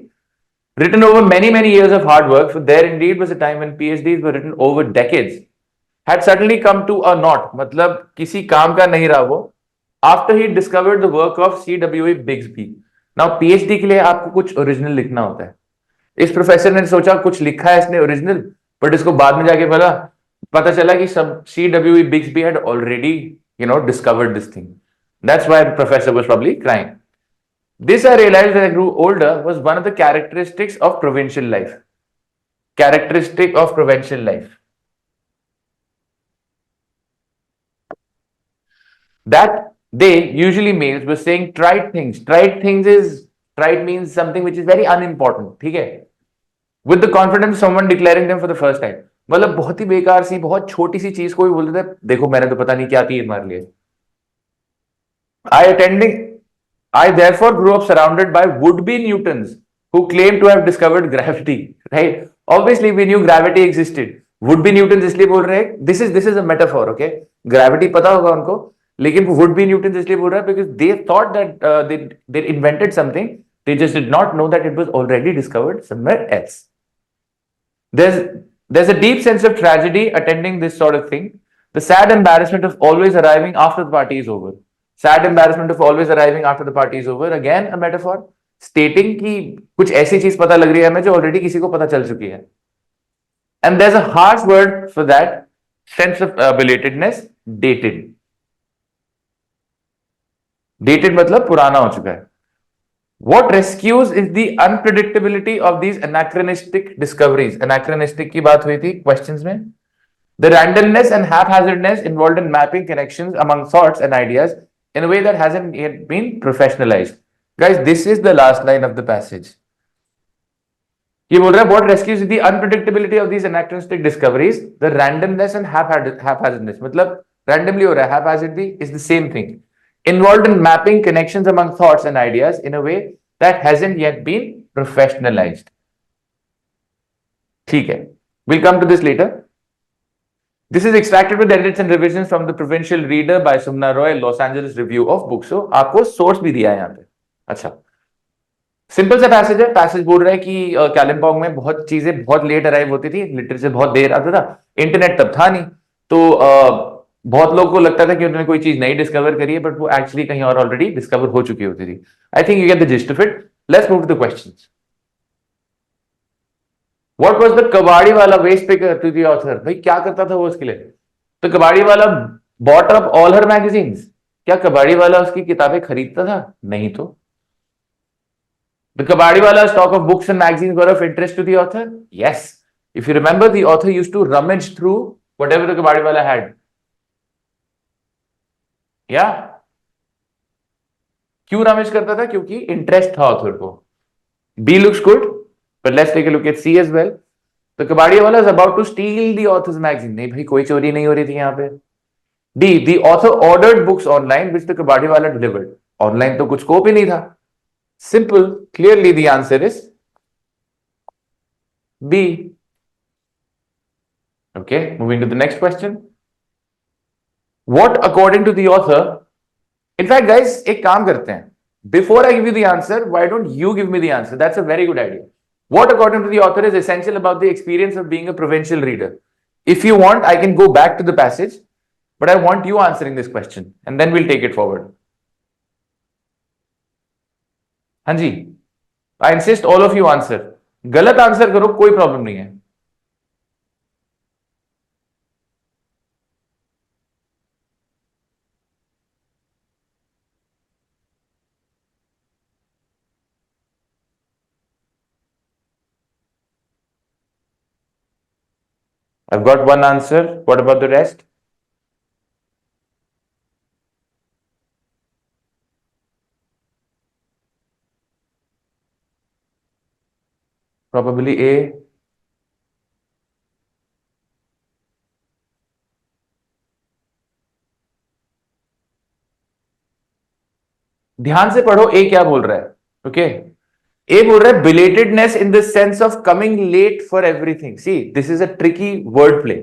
A: written over many, many years of hard work. So there indeed was a time when PhDs were written over decades, had suddenly come to a naught. मतलब किसी काम का नहीं रहा वो, after he discovered the work of C.W.E. Bixby. Now PhD के लिए आपको कुछ ओरिजिनल लिखना होता है. इस प्रोफेसर ने सोचा कुछ लिखा है इसने ओरिजिनल, बट इसको बाद में जाके पता चला कि सब C.W.E. Bixby had already, discovered this thing. That's why the professor was probably crying. This I realized as I grew older was one of the characteristics of provincial life. Characteristic of provincial life. That they, usually males, were saying trite things. Trite means something which is very unimportant. ठीक है? With the confidence of someone declaring them for the first time. मतलब बहुत ही बेकार सी, बहुत छोटी सी चीज को भी बोलते थे देखो मैंने तो पता नहीं क्या तीर मार लिया. I therefore grew up surrounded by would-be Newtons who claim to have discovered gravity. Right? Obviously, we knew gravity existed. Would-be Newtons इसलिए बोल रहे हैं. This is a metaphor. Okay, gravity पता होगा उनको, लेकिन would-be Newtons इसलिए बोल रहा है because they thought that they invented something. They just did not know that it was already discovered somewhere else. There's a deep sense of tragedy attending this sort of thing. The sad embarrassment of always arriving after the party is over. Sad embarrassment of always arriving after the party is over. Again, a metaphor stating कि कुछ ऐसी चीज पता लग रही है हमें जो ऑलरेडी किसी को पता चल चुकी है. And there's a harsh word for that sense of belatedness, dated. Dated मतलब पुराना हो चुका है. What rescues is the unpredictability of these anachronistic discoveries. Anachronistic की बात हुई थी questions में. The randomness and haphazardness involved in mapping connections among thoughts and ideas in a way that hasn't yet been professionalized. Guys, this is the last line of the passage. ये बोल रहा है what rescues the unpredictability of these anachronistic discoveries, the randomness and haphazardness. मतलब randomly हो रहा है, haphazardly is the same thing. Involved in mapping connections among thoughts and ideas in a way that hasn't yet been professionalized. ठीक है, we'll come to this later. This is extracted with edits and revisions from the Provincial Reader by Sumna Roy, Los Angeles Review of Books. So आपको source भी दिया है यहाँ पे. अच्छा, simple सा पैसेज है. पैसेज बोल रहा है कि कालिम्पोंग में बहुत चीजें बहुत लेट अराइव होती थी, लिटरेचर बहुत देर आता था, इंटरनेट तब था नहीं, तो बहुत लोगों को लगता था कि उन्होंने कोई चीज नई डिस्कवर करी है, बट वो एक्चुअली कहीं और ऑलरेडी डिस्कवर हो चुकी होती थी. I think you get the gist of it. Let's move to the questions. What was the kabadiwala waste picker to the author? भाई क्या करता था वो उसके लिए? तो कबाड़ी वाला बॉट अप ऑल हर मैगजीन्स. क्या कबाड़ी वाला उसकी किताबें खरीदता था? नहीं तो. The Kabadiwala stock of books and magazines were of interest to the author? Yes. If you remember, the author used to rummage through whatever the Kabadiwala had. Yeah. क्यों रमेश करता था? क्योंकि इंटरेस्ट था ऑथर को. B looks good, but let's take a look at C as well. The Kabadiwala is about to steal the author's magazine. नहीं भाई, कोई चोरी नहीं हो रही थी यहाँ पे. D, the author ordered books online which the Kabadiwala delivered. Online तो कुछ स्कोप ही नहीं था. Simple. Clearly the answer is B. Okay, moving to the next question. What according to the author? In fact, guys, एक काम करते हैं. Before I give you the answer, why don't you give me the answer? That's a very good idea. What according to the author is essential about the experience of being a provincial reader? If you want, I can go back to the passage, but I want you answering this question, and then we'll take it forward. हाँ जी, I insist all of you answer. गलत answer करो, कोई problem नहीं है. I've got one answer. What about the rest? Probably A. ध्यान से पढ़ो, ए क्या बोल रहा है. ओके, ए बोल रहा है belatedness in the sense of coming late for everything. See, this is a tricky word play.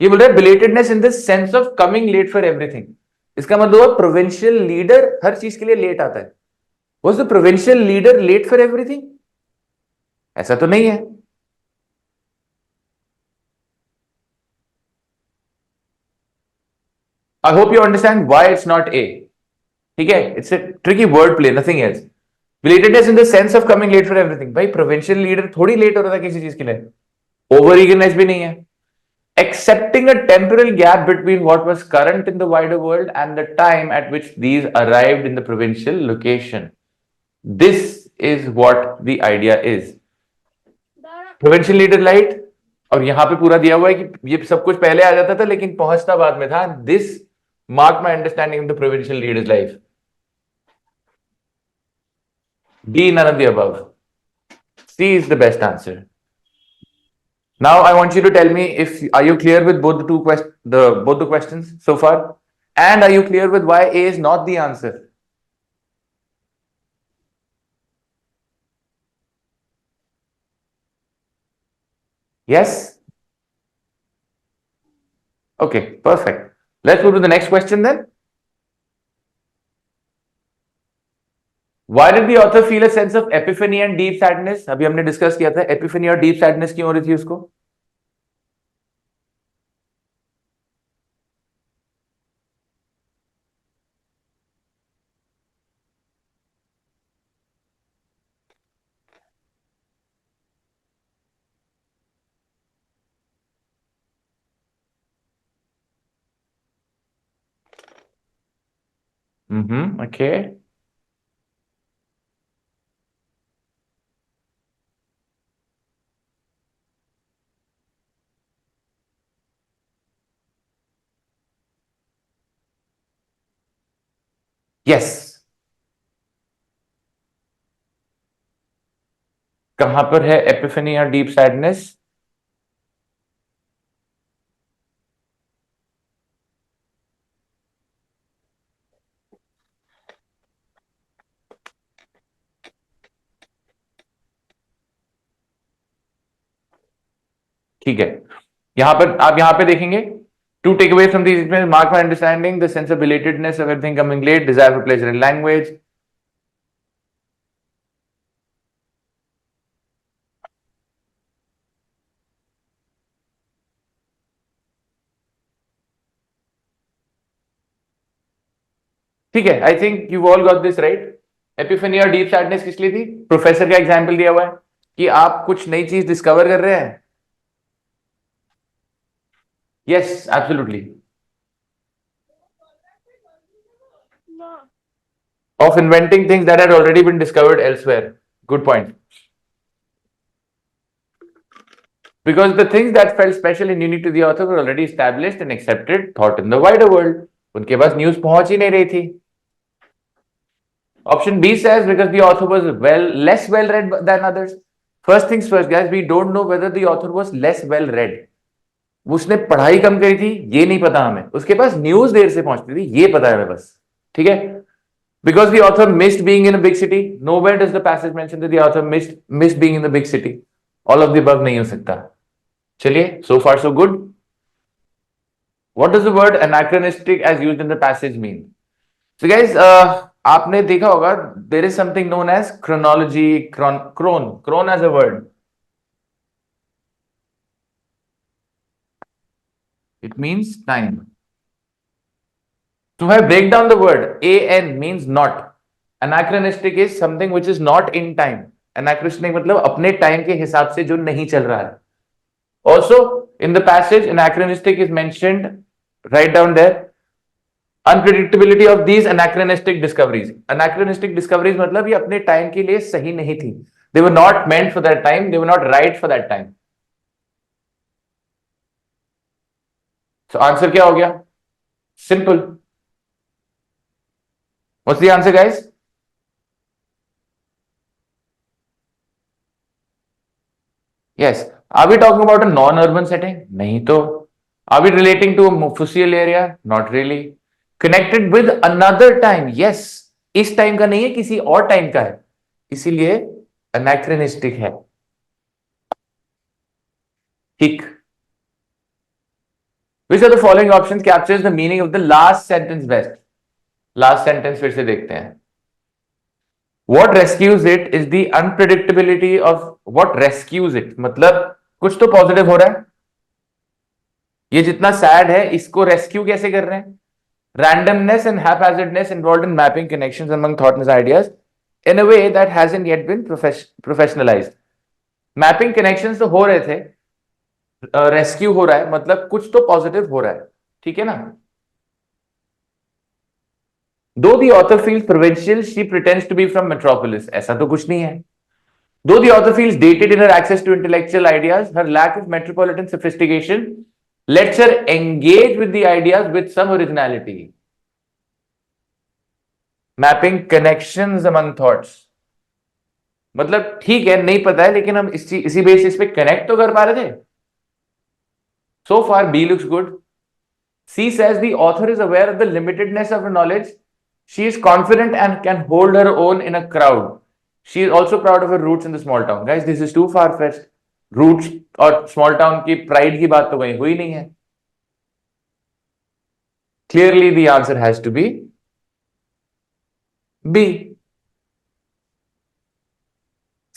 A: ये बोल रहा है belatedness in the sense of coming late for everything. इसका मतलब प्रोविंशियल लीडर हर चीज के लिए लेट आता है. Was the provincial leader late for everything? ऐसा तो नहीं है. I hope you understand why it's not A. ठीक है, it's a tricky word play, nothing else. Belatedness in the sense of coming late for everything. भाई provincial leader थोड़ी late हो रहा था किसी चीज के लिए. Over eagerness भी नहीं है. Accepting a temporal gap between what was current in the wider world and the time at which these arrived in the provincial location. This is what the idea is. Provincial leader light, और यहां पे पूरा दिया हुआ है कि ये सब कुछ पहले आ जाता था लेकिन पहुंचता बाद में था. This marked my understanding of the provincial leader's life. D, none of the above. C is the best answer. Now I want you to tell me if are you clear with both the questions so far, And are you clear with why A is not the answer? Yes? Okay, perfect. Let's move to the next question then. Why did the author feel a sense of epiphany and deep sadness? अभी हमने discuss किया था epiphany और deep sadness क्यों हो रही थी उसको? Okay. Yes. कहां पर है epiphany और deep sadness? ठीक है, यहां पर आप यहां पे देखेंगे to take away from these mark my understanding the sense of belatedness of everything coming late, desire for pleasure in language. ठीक है, आई think you all got this right. Epiphany और डीप सैडनेस किस लिए थी? प्रोफेसर का example दिया हुआ है कि आप कुछ नई चीज डिस्कवर कर रहे हैं. Yes, absolutely. Of inventing things that had already been discovered elsewhere. Good point. Because the things that felt special and unique to the author were already established and accepted, thought in the wider world. उनके पास news पहुंच ही नहीं रही थी. Option B says because the author was less well read than others. First things first, guys, we don't know whether the author was less well read. उसने पढ़ाई कम करी थी ये नहीं पता हमें, उसके पास न्यूज देर से पहुंचती थी ये पता है हमें बस. ठीक है. Because the author missed being in a big city. Nowhere does the passage mention that the author missed being in the big city. All of the above नहीं हो सकता. चलिए, so far so good. What does the word anachronistic as used in the passage mean? So guys, आपने देखा होगा there is something known as chronology, chron as a word. It means time. So if I break down the word, an means not. Anachronistic is something which is not in time. Anachronistic मतलब अपने time के हिसाब से जो नहीं चल रहा है. Also, in the passage, anachronistic is mentioned. Write down there. Unpredictability of these anachronistic discoveries. Anachronistic discoveries मतलब ये अपने टाइम के लिए सही नहीं थी. They were not meant for that time. They were not right for that time. So answer क्या हो गया? Simple. What's the answer, guys? Yes. Are we talking about a non-urban setting? नहीं तो. Are we relating to a Mufussil area? Not really. Connected with another time? Yes. इस time का नहीं है, किसी और टाइम का है, इसीलिए anachronistic है. ठीक. Which of the following options captures the meaning of the last sentence best? Last sentence फिर से देखते हैं. What rescues it is the unpredictability of what rescues it. मतलब कुछ तो पॉजिटिव हो रहा है, ये जितना सैड है इसको रेस्क्यू कैसे कर रहे हैं? Randomness and haphazardness involved in mapping connections among thoughts and ideas in a way that hasn't yet been professionalized. Mapping connections तो हो रहे थे, रेस्क्यू हो रहा है मतलब कुछ तो पॉजिटिव हो रहा है. ठीक है ना? Though the author feels provincial, she pretends to be from metropolis. ऐसा तो कुछ नहीं है. Though the author feels dated in her access to intellectual ideas, her lack of metropolitan sophistication lets her engage with the ideas with some originality. Mapping connections among thoughts. मतलब ठीक है, नहीं पता है, लेकिन हम इसी बेसिस पे कनेक्ट तो कर पा रहे थे. So far, B looks good. C says the author is aware of the limitedness of her knowledge. She is confident and can hold her own in a crowd. She is also proud of her roots in the small town. Guys, this is too far fetched. Roots और small town की pride की बात तो कहीं हुई नहीं है. Clearly, the answer has to be B.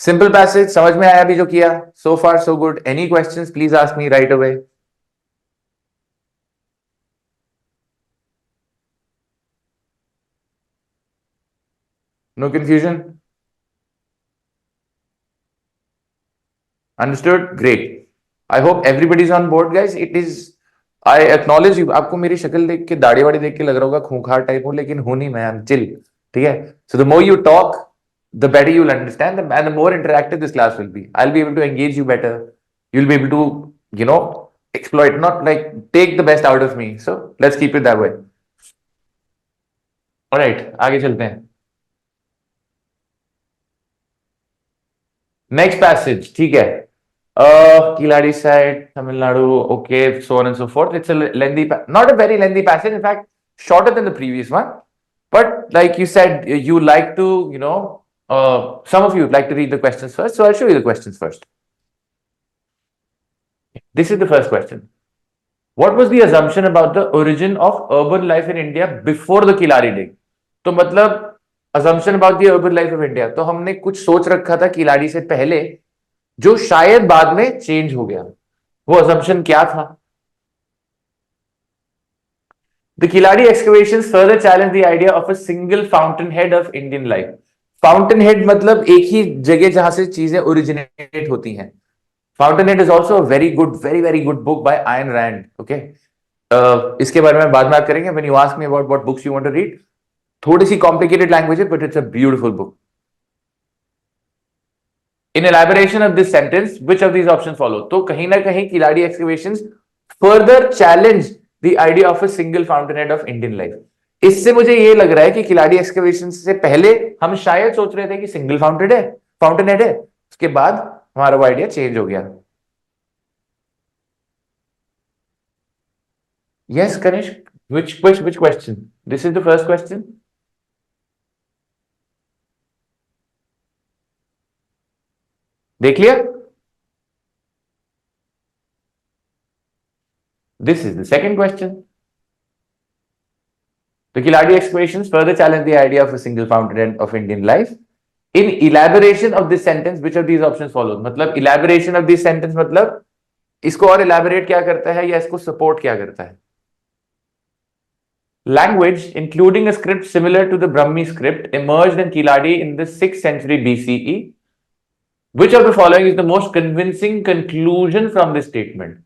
A: Simple passage. समझ में आया अभी जो किया? So far, so good. Any questions? Please ask me right away. No confusion? Understood? Great. I hope everybody is on board, guys. It is. I acknowledge you. आपको मेरी शक्ल देख के दाढ़ी वाड़ी देख के लग रहा होगा खूंखार टाइप हूँ, लेकिन हूं नहीं मैं. I'm chill. ठीक है? So the more you talk, the better you'll understand, and the more interactive this class will be. I'll be able to engage you better. You'll be able to, you know, exploit, not like take the best out of me. So let's keep it that way. All right, आगे चलते हैं. Next passage, ठीक है. Kiladi side, Tamil Nadu, okay, so on and so forth. It's a lengthy, not a very lengthy passage, in fact, shorter than the previous one. But like you said, you like to, some of you like to read the questions first, so I'll show you the questions first. This is the first question. What was the assumption about the origin of urban life in India before the Kilari dig? तो मतलब assumption about the urban life of India. तो हमने कुछ सोच रखा था किलाड़ी से पहले, जो शायद बाद में चेंज हो गया. वो assumption क्या था? The Kiladi excavations further challenge the idea of a single fountainhead of Indian life. Fountainhead मतलब एक ही जगह जहां से चीजें ओरिजिनेट होती हैं. Fountainhead is also a very good, very very good book by Ayn Rand. Okay, इसके बारे में बाद में बात करेंगे. When you ask me about what books you want to read, थोड़ी सी complicated language है, but it's a beautiful book. In elaboration of this sentence, which of these options follow? तो कहीं ना कहीं Kiladi excavations further challenge the idea of a single fountainhead of Indian life. इससे मुझे ये लग रहा है कि Kiladi excavations से पहले हम शायद सोच रहे थे कि सिंगल फाउंटेनहेड है. उसके बाद हमारा वो आइडिया चेंज हो गया. Yes, Kanish. Which question? This is the first question. देख लिया? This is the second question. The Kiladi excavations further challenge the idea of a single fountainhead of Indian life. In elaboration of this sentence, which of these options follows? मतलब elaboration of this sentence मतलब इसको और elaborate क्या करता है या इसको support क्या करता है? Language, including a script similar to the Brahmi script, emerged in Kiladi in the 6th century BCE. Which of the following is the most convincing conclusion from this statement?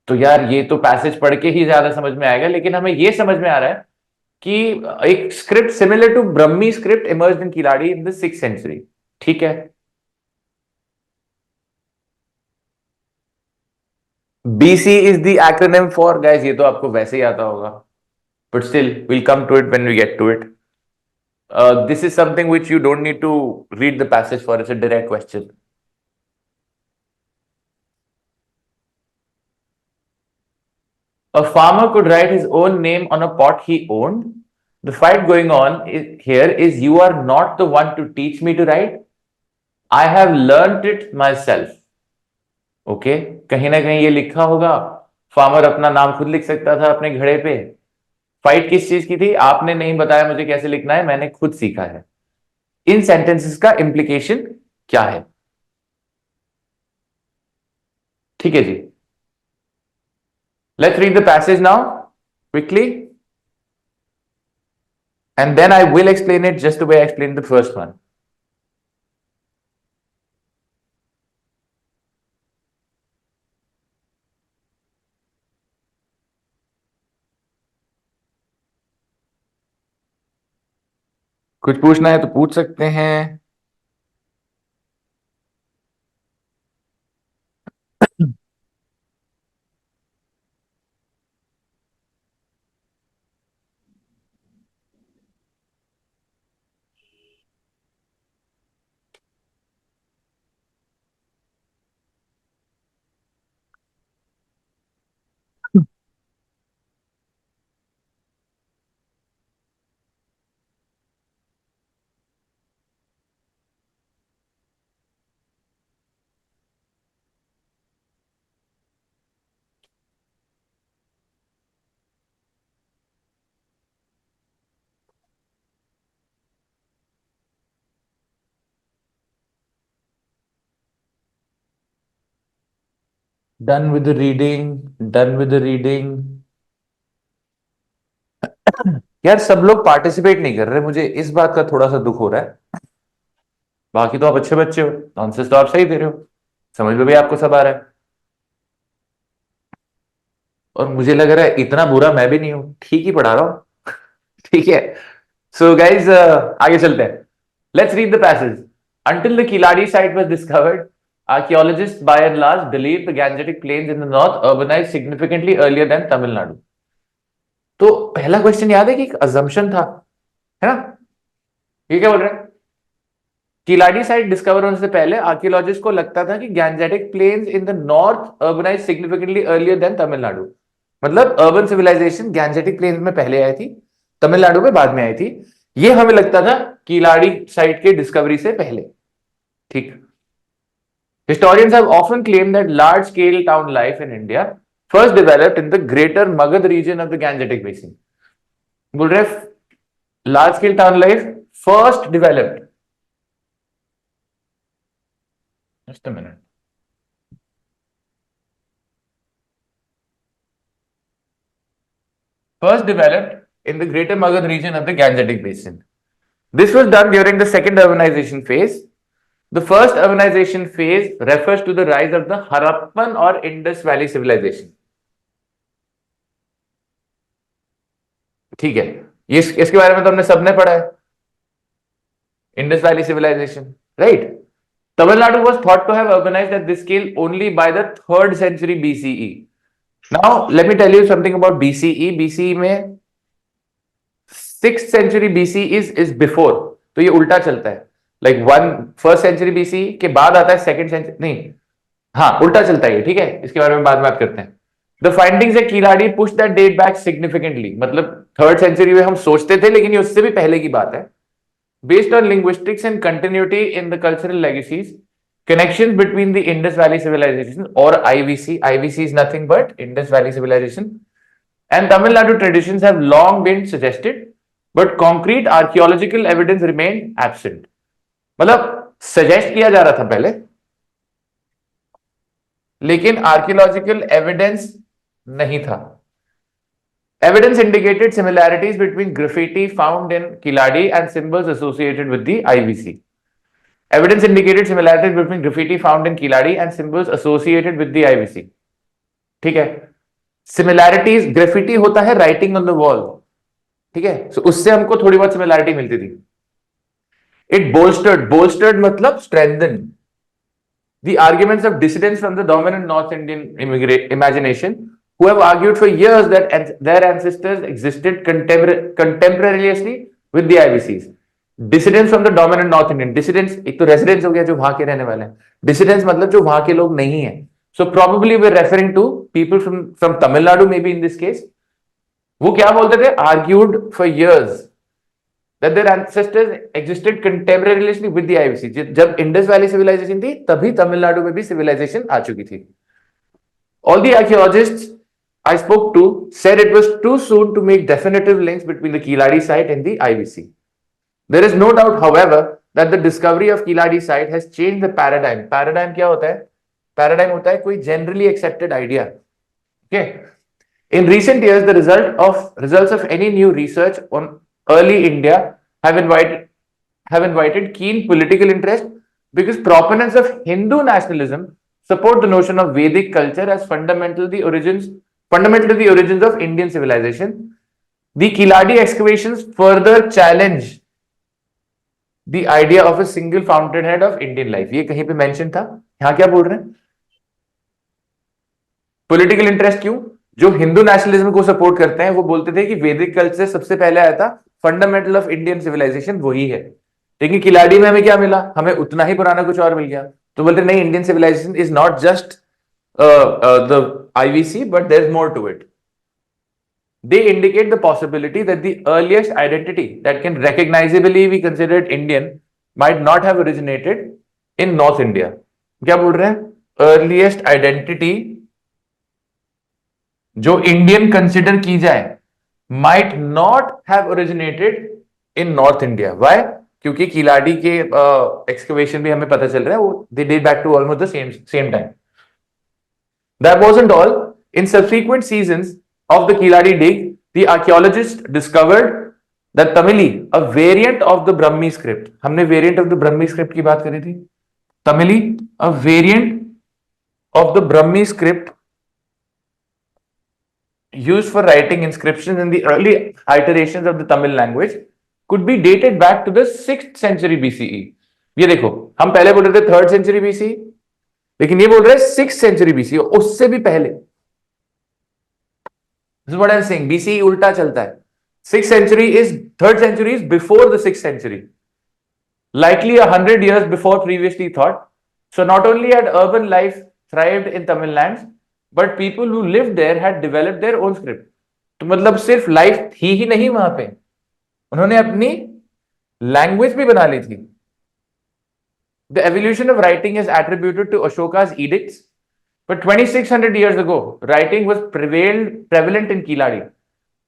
A: तो यार ये तो पैसेज पढ़ के ही ज्यादा समझ में आएगा, लेकिन हमें ये समझ में आ रहा है कि एक script similar to Brahmi script emerged in Keeladi in the 6th century. ठीक है. BC is the acronym for, guys ये तो आपको वैसे ही आता होगा, but still we'll come to it when we get to it. This is something which you don't need to read the passage for. It's a direct question. A farmer could write his own name on a pot he owned. The fight going on here is you are not the one to teach me to write. I have learnt it myself. Okay, कहीं ना कहीं ये लिखा होगा farmer अपना नाम खुद लिख सकता था अपने घड़े पे. फाइट किस चीज की थी? आपने नहीं बताया मुझे कैसे लिखना है, मैंने खुद सीखा है. इन सेंटेंसेस का इंप्लीकेशन क्या है? ठीक है जी. Let's read the passage now quickly and then I will explain it just the way I explain the first one. कुछ पूछना है तो पूछ सकते हैं. Done with the reading, done with the reading. यार सब लोग पार्टिसिपेट नहीं कर रहे, मुझे इस बात का थोड़ा सा दुख हो रहा है। बाकी तो आप अच्छे बच्चे हो, आंसर्स तो आप सही दे रहे हो, समझ में भी आपको सब आ रहा है। और मुझे लग रहा है इतना बुरा मैं भी नहीं हूं, ठीक ही पढ़ा रहा हूं। ठीक है। सो गाइज आगे चलते हैं। Let's read the passage. Until the Khiladi site was discovered, archaeologists by and large believe the Gangetic Plains in the north urbanized significantly earlier than Tamil Nadu. तो पहला क्वेश्चन याद है कि एक अजम्पशन था, है ना? ये क्या बोल रहे हैं? किलाड़ी साइट डिस्कवर होने से पहले आर्कियोलॉजिस्ट को लगता था कि Gangetic plains in the north urbanize significantly earlier than Tamil Nadu. मतलब अर्बन सिविलाइजेशन गैंजेटिक प्लेन्स में पहले आई थी, तमिलनाडु में बाद में आई थी। ये हमें लगता था किलाड़ी साइट के डिस्कवरी से पहले। ठीक। Historians have often claimed that large-scale town life in India first developed in the greater Magad region of the Gangetic Basin. बोल रहे large scale town life first developed. Just a minute. First developed in the greater Magad region of the Gangetic Basin. This was done during the second urbanization phase. The first urbanization phase refers to the rise of the Harappan or Indus Valley civilization. ठीक है, ये इसके बारे में तो हमने सबने पढ़ा है, Indus valley civilization, right? Tamil Nadu was thought to have urbanized at this scale only by the 3rd century BCE. Now, let me tell you something about BCE. BCE में 6th century BC is before, तो ये उल्टा चलता है। Like first century BC के बाद आता है second century, नहीं, हाँ उल्टा चलता है, ठीक है? इसके बारे में बाद में बात करते हैं। The findings at Kiladi push that date back significantly. मतलब 3rd century में हम सोचते थे, लेकिन ये उससे भी पहले की बात है। Based on linguistics and continuity in the cultural legacies, connections between the Indus Valley Civilization or IVC, IVC is nothing but Indus Valley Civilization, and Tamil Nadu traditions have long been suggested, but concrete archaeological evidence remained absent. मतलब suggest किया जा रहा था पहले, लेकिन archaeological evidence नहीं था। Evidence indicated similarities between graffiti found in Kiladi and symbols associated with the IVC. Evidence indicated similarities between graffiti found in Kiladi and symbols associated with the IVC. ठीक है? Similarities, graffiti होता है writing on the wall, ठीक है? So उससे हमको थोड़ी बहुत similarity मिलती थी। It bolstered मतलब strengthened the arguments of dissidents from the dominant North Indian imagination, who have argued for years that their ancestors existed contemporaneously with the IVCs. Dissidents from the dominant North Indian. Dissidents एक तो residents हो गया जो वहां के रहने वाले हैं. Dissidents मतलब जो वहां के लोग नहीं हैं. So probably we're referring to people from Tamil Nadu maybe in this case. वो क्या बोलते थे? Argued for years that their ancestors existed contemporaneously with the IVC. जब Indus Valley civilization थी तभी तमिलनाडु में भी civilization आ चुकी थी. All the archaeologists I spoke to said it was too soon to make definitive links between the Kiladi site and the IVC. There is no doubt, however, that the discovery of Kiladi site has changed the paradigm. Paradigm क्या होता है? Paradigm होता है कोई generally accepted idea. Okay. In recent years, the results of any new research on early India have invited keen political interest because proponents of Hindu nationalism support the notion of Vedic culture as fundamental to the origins of Indian civilization. The Kiladi excavations further challenge the idea of a single fountainhead of Indian life. ये कहीं पे mention था, यहां क्या बोल रहे हैं? Political interest क्यों? जो हिंदू नेशनलिज्म को सपोर्ट करते हैं वो बोलते थे कि वैदिक कल्चर सबसे पहले आया था, फंडामेंटल ऑफ इंडियन सिविलाइजेशन वही है। लेकिन किलाड़ी में हमें क्या मिला? हमें उतना ही पुराना कुछ और मिल गया। तो बोलते नहीं, Indian civilization is not just the IVC, but there's more to it. They indicate the possibility that the earliest identity that can recognizably be considered Indian might not have originated in North India. क्या बोल रहे हैं? Earliest identity जो Indian consider की जाए might not have originated in North India. Why? क्योंकि किलाड़ी के excavation भी हमें पता चल रहा है वो they date back to almost the same time. That wasn't all. In subsequent seasons of the Kiladi dig, the archaeologists discovered that Tamili, a variant of the Brahmi script. हमने variant of the Brahmi script की बात करी थी. Tamili, a variant of the Brahmi script used for writing inscriptions in the early iterations of the Tamil language could be dated back to the 6th century BCE. ये देखो, हम पहले बोल रहे थे 3rd century BCE, लेकिन ये बोल रहे हैं 6th century BCE, उससे भी पहले. This is what I'm saying. BCE उल्टा चलता है. 6th century is 3rd century is before the 6th century, likely 100 years before previously thought. So not only had urban life thrived in Tamil lands, but people who lived there had developed their own script. तो मतलब सिर्फ life थी ही नहीं वहां पे, उन्होंने अपनी language भी बना ली थी. The evolution of writing is attributed to Ashoka's edicts, but 2600 years ago, writing was prevalent in Kiladi.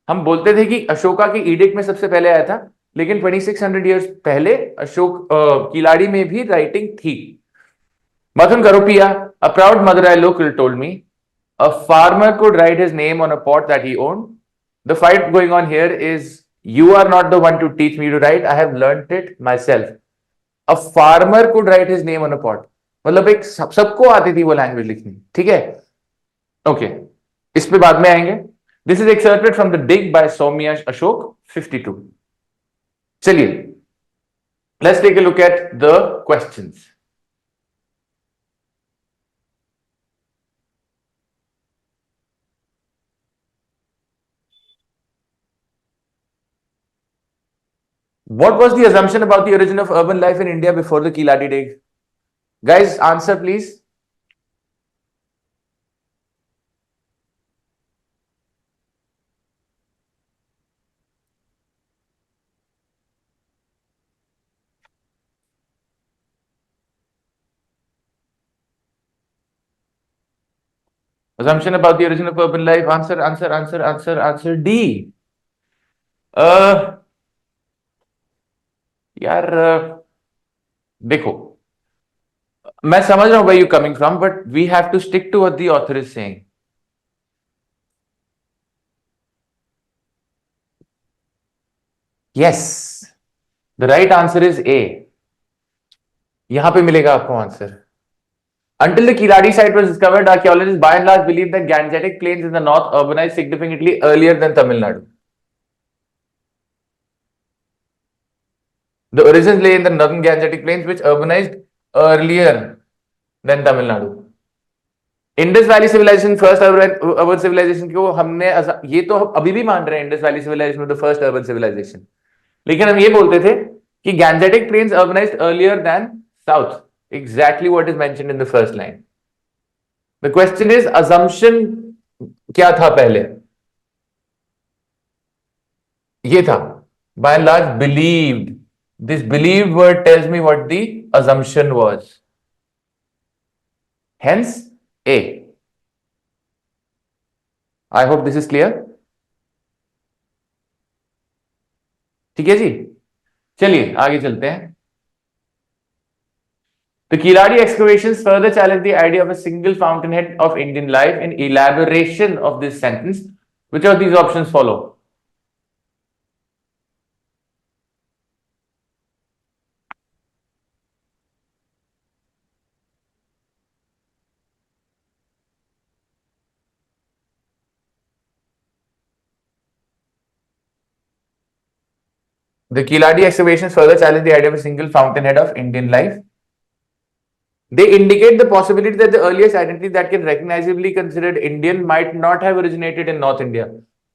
A: हम बोलते थे कि अशोका की edict में सबसे पहले आया था, लेकिन 2600 years पहले अशोक किलाड़ी में भी राइटिंग थी. Mathun Garopiya, a proud Madurai local, told me a farmer could write his name on a pot that he owned. The fight going on here is you are not the one to teach me to write. I have learnt it myself. A farmer could write his name on a pot. मतलब एक सबको आती थी वो language लिखनी. ठीक है, okay, इस पे बाद में आएंगे. This is excerpted from the dig by Saumya Ashok 52. चलिए, let's take a look at the questions. What was the assumption about the origin of urban life in India before the Kiladi dig? Guys, answer please. Assumption about the origin of urban life. Answer D. यार देखो, मैं समझ रहा हूं where you coming from, but we have to stick to what the author is saying. Yes, the right answer is A. यहां पे मिलेगा आपको answer. Until the Kiladi site was discovered, archaeologists by and large believed that Gangetic plains in the north urbanized significantly earlier than Tamil Nadu. The origins lay in the northern Gangetic plains, which urbanized earlier than Tamil Nadu. Indus valley civilization first urban civilization को हमने ये तो हम अभी भी मान रहे हैं Indus valley civilization the first urban civilization, लेकिन हम ये बोलते थे कि Gangetic plains urbanized earlier than south. Exactly what is mentioned in the first line. The question is assumption क्या था पहले? ये था by and large believed. This believed word tells me what the assumption was. Hence A. I hope this is clear. ठीक है जी, चलिए आगे चलते हैं. The Kiladi excavations further challenge the idea of a single fountainhead of Indian life. In elaboration of this sentence, which of these options follow? The Kiladi excavations further challenge the idea of a single fountainhead of Indian life. They indicate the possibility that the earliest identity that can recognizably considered Indian might not have originated in North India.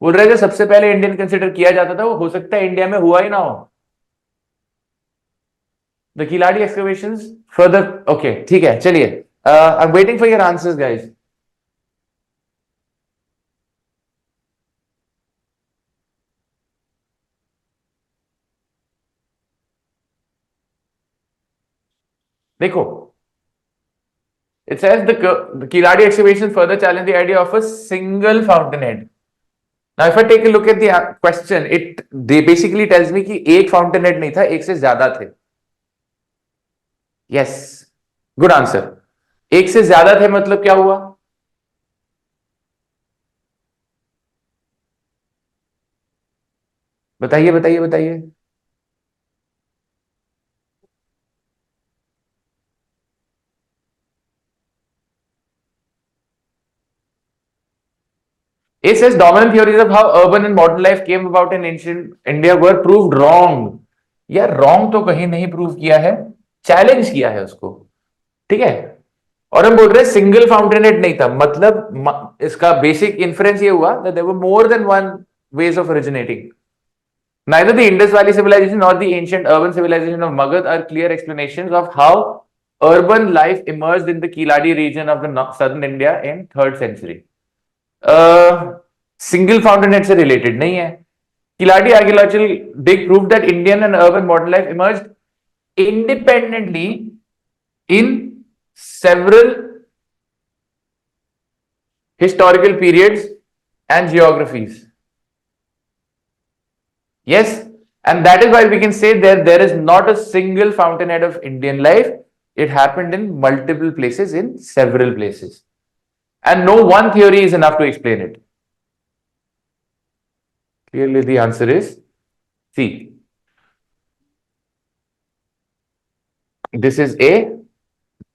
A: बोल रहे जो सबसे पहले Indian consider किया जाता था वो हो सकता है इंडिया में हुआ ही ना हो. The Kiladi excavations further. Okay, ठीक है, चलिए. I'm waiting for your answers, guys. देखो, it says the Kiladi excavation further challenge the idea of a single fountainhead. Now, if I take a look at the question, they basically tells me कि एक fountainhead नहीं था, एक से ज्यादा थे. Yes, good answer. एक से ज्यादा थे मतलब क्या हुआ? बताइए बताइए बताइए। It says dominant theories of how urban and modern life came about in ancient India were proved wrong. यार wrong तो कहीं नहीं प्रूव किया है, चैलेंज किया है उसको। ठीक है। और हम बोल रहे हैं सिंगल फाउंटेन हेड नहीं था, मतलब इसका बेसिक इन्फ्रेंस ये हुआ that there were more than one ways of originating. Neither the Indus Valley civilization nor the ancient urban civilization of Magad are clear explanations of how urban life emerged in the Kiladi region of the southern India in 3rd century. Single fountainhead से related नहीं है। Kiladi archaeological dig proved that Indian and urban modern life emerged independently in several historical periods and geographies. Yes, and that is why we can say there is not a single fountainhead of Indian life. It happened in multiple places, in several places. And no one theory is enough to explain it. Clearly, the answer is C. This is A,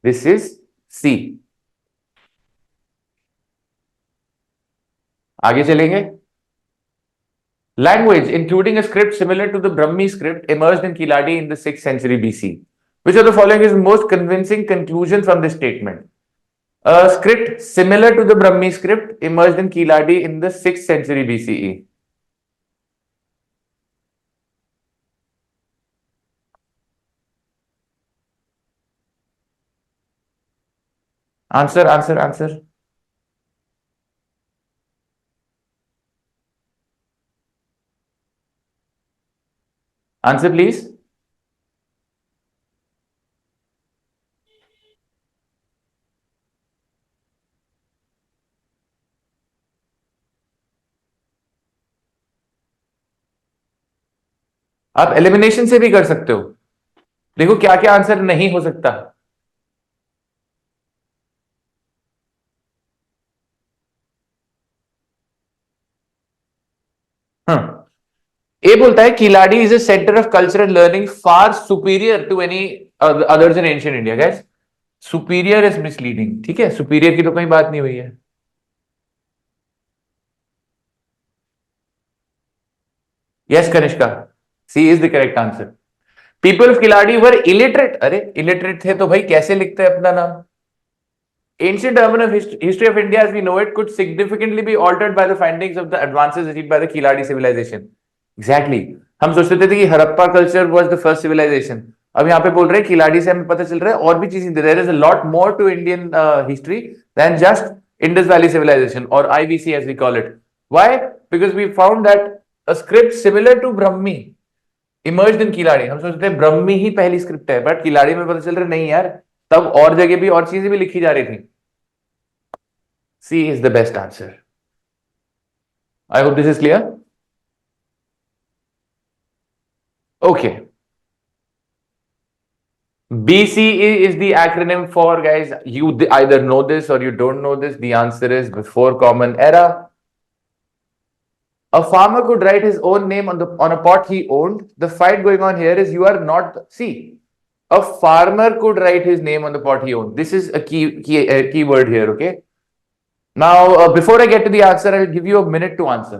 A: this is C. आगे चलेंगे। Language, including a script similar to the Brahmi script, emerged in Kiladi in the 6th century BC. Which of the following is the most convincing conclusion from this statement? A script similar to the Brahmi script emerged in Kiladi in the 6th century BCE. Answer, answer, answer. Answer, please. आप elimination से भी कर सकते हो। देखो क्या क्या answer नहीं हो सकता। हाँ, ए बोलता है Keeladi is a centre of cultural learning far superior to any others in ancient India. Guys, superior is misleading. ठीक है, सुपीरियर की तो कोई बात नहीं हुई है। Yes Kanishka, C is the correct answer. People of Keeladi were illiterate. अरे इलिटरेट थे तो भाई कैसे लिखते हैं अपना नाम? Ancient urban history of India as we know it could significantly be altered by the findings of the advances achieved by the Kiladi civilization. Exactly. हम सोचते थे कि Harappa culture was the first civilization. अब यहाँ पे बोल रहे हैं किलाड़ी से हमें पता चल रहा है और भी चीजें। There is a lot more to Indian history than just Indus valley civilisation और IVC as we call it. Why? Because we found that a script similar to Brahmi emerged in Keeladi. हम सोचते थे ब्रह्मी ही पहली स्क्रिप्ट है, बट किलाड़ी में पता चल रहा है नहीं यार, तब और जगह भी और चीजें भी लिखी जा रही थी। C is the best answer. I hope this is clear. Okay. BCE is the acronym for, guys, you either know this or you don't know this. The answer is before Common Era. A farmer could write his own name on a pot he owned. The fight going on here is you are not. See, a farmer could write his name on the pot he owned. This is a key word here. Okay. Now, before I get to the answer, I'll give you a minute to answer.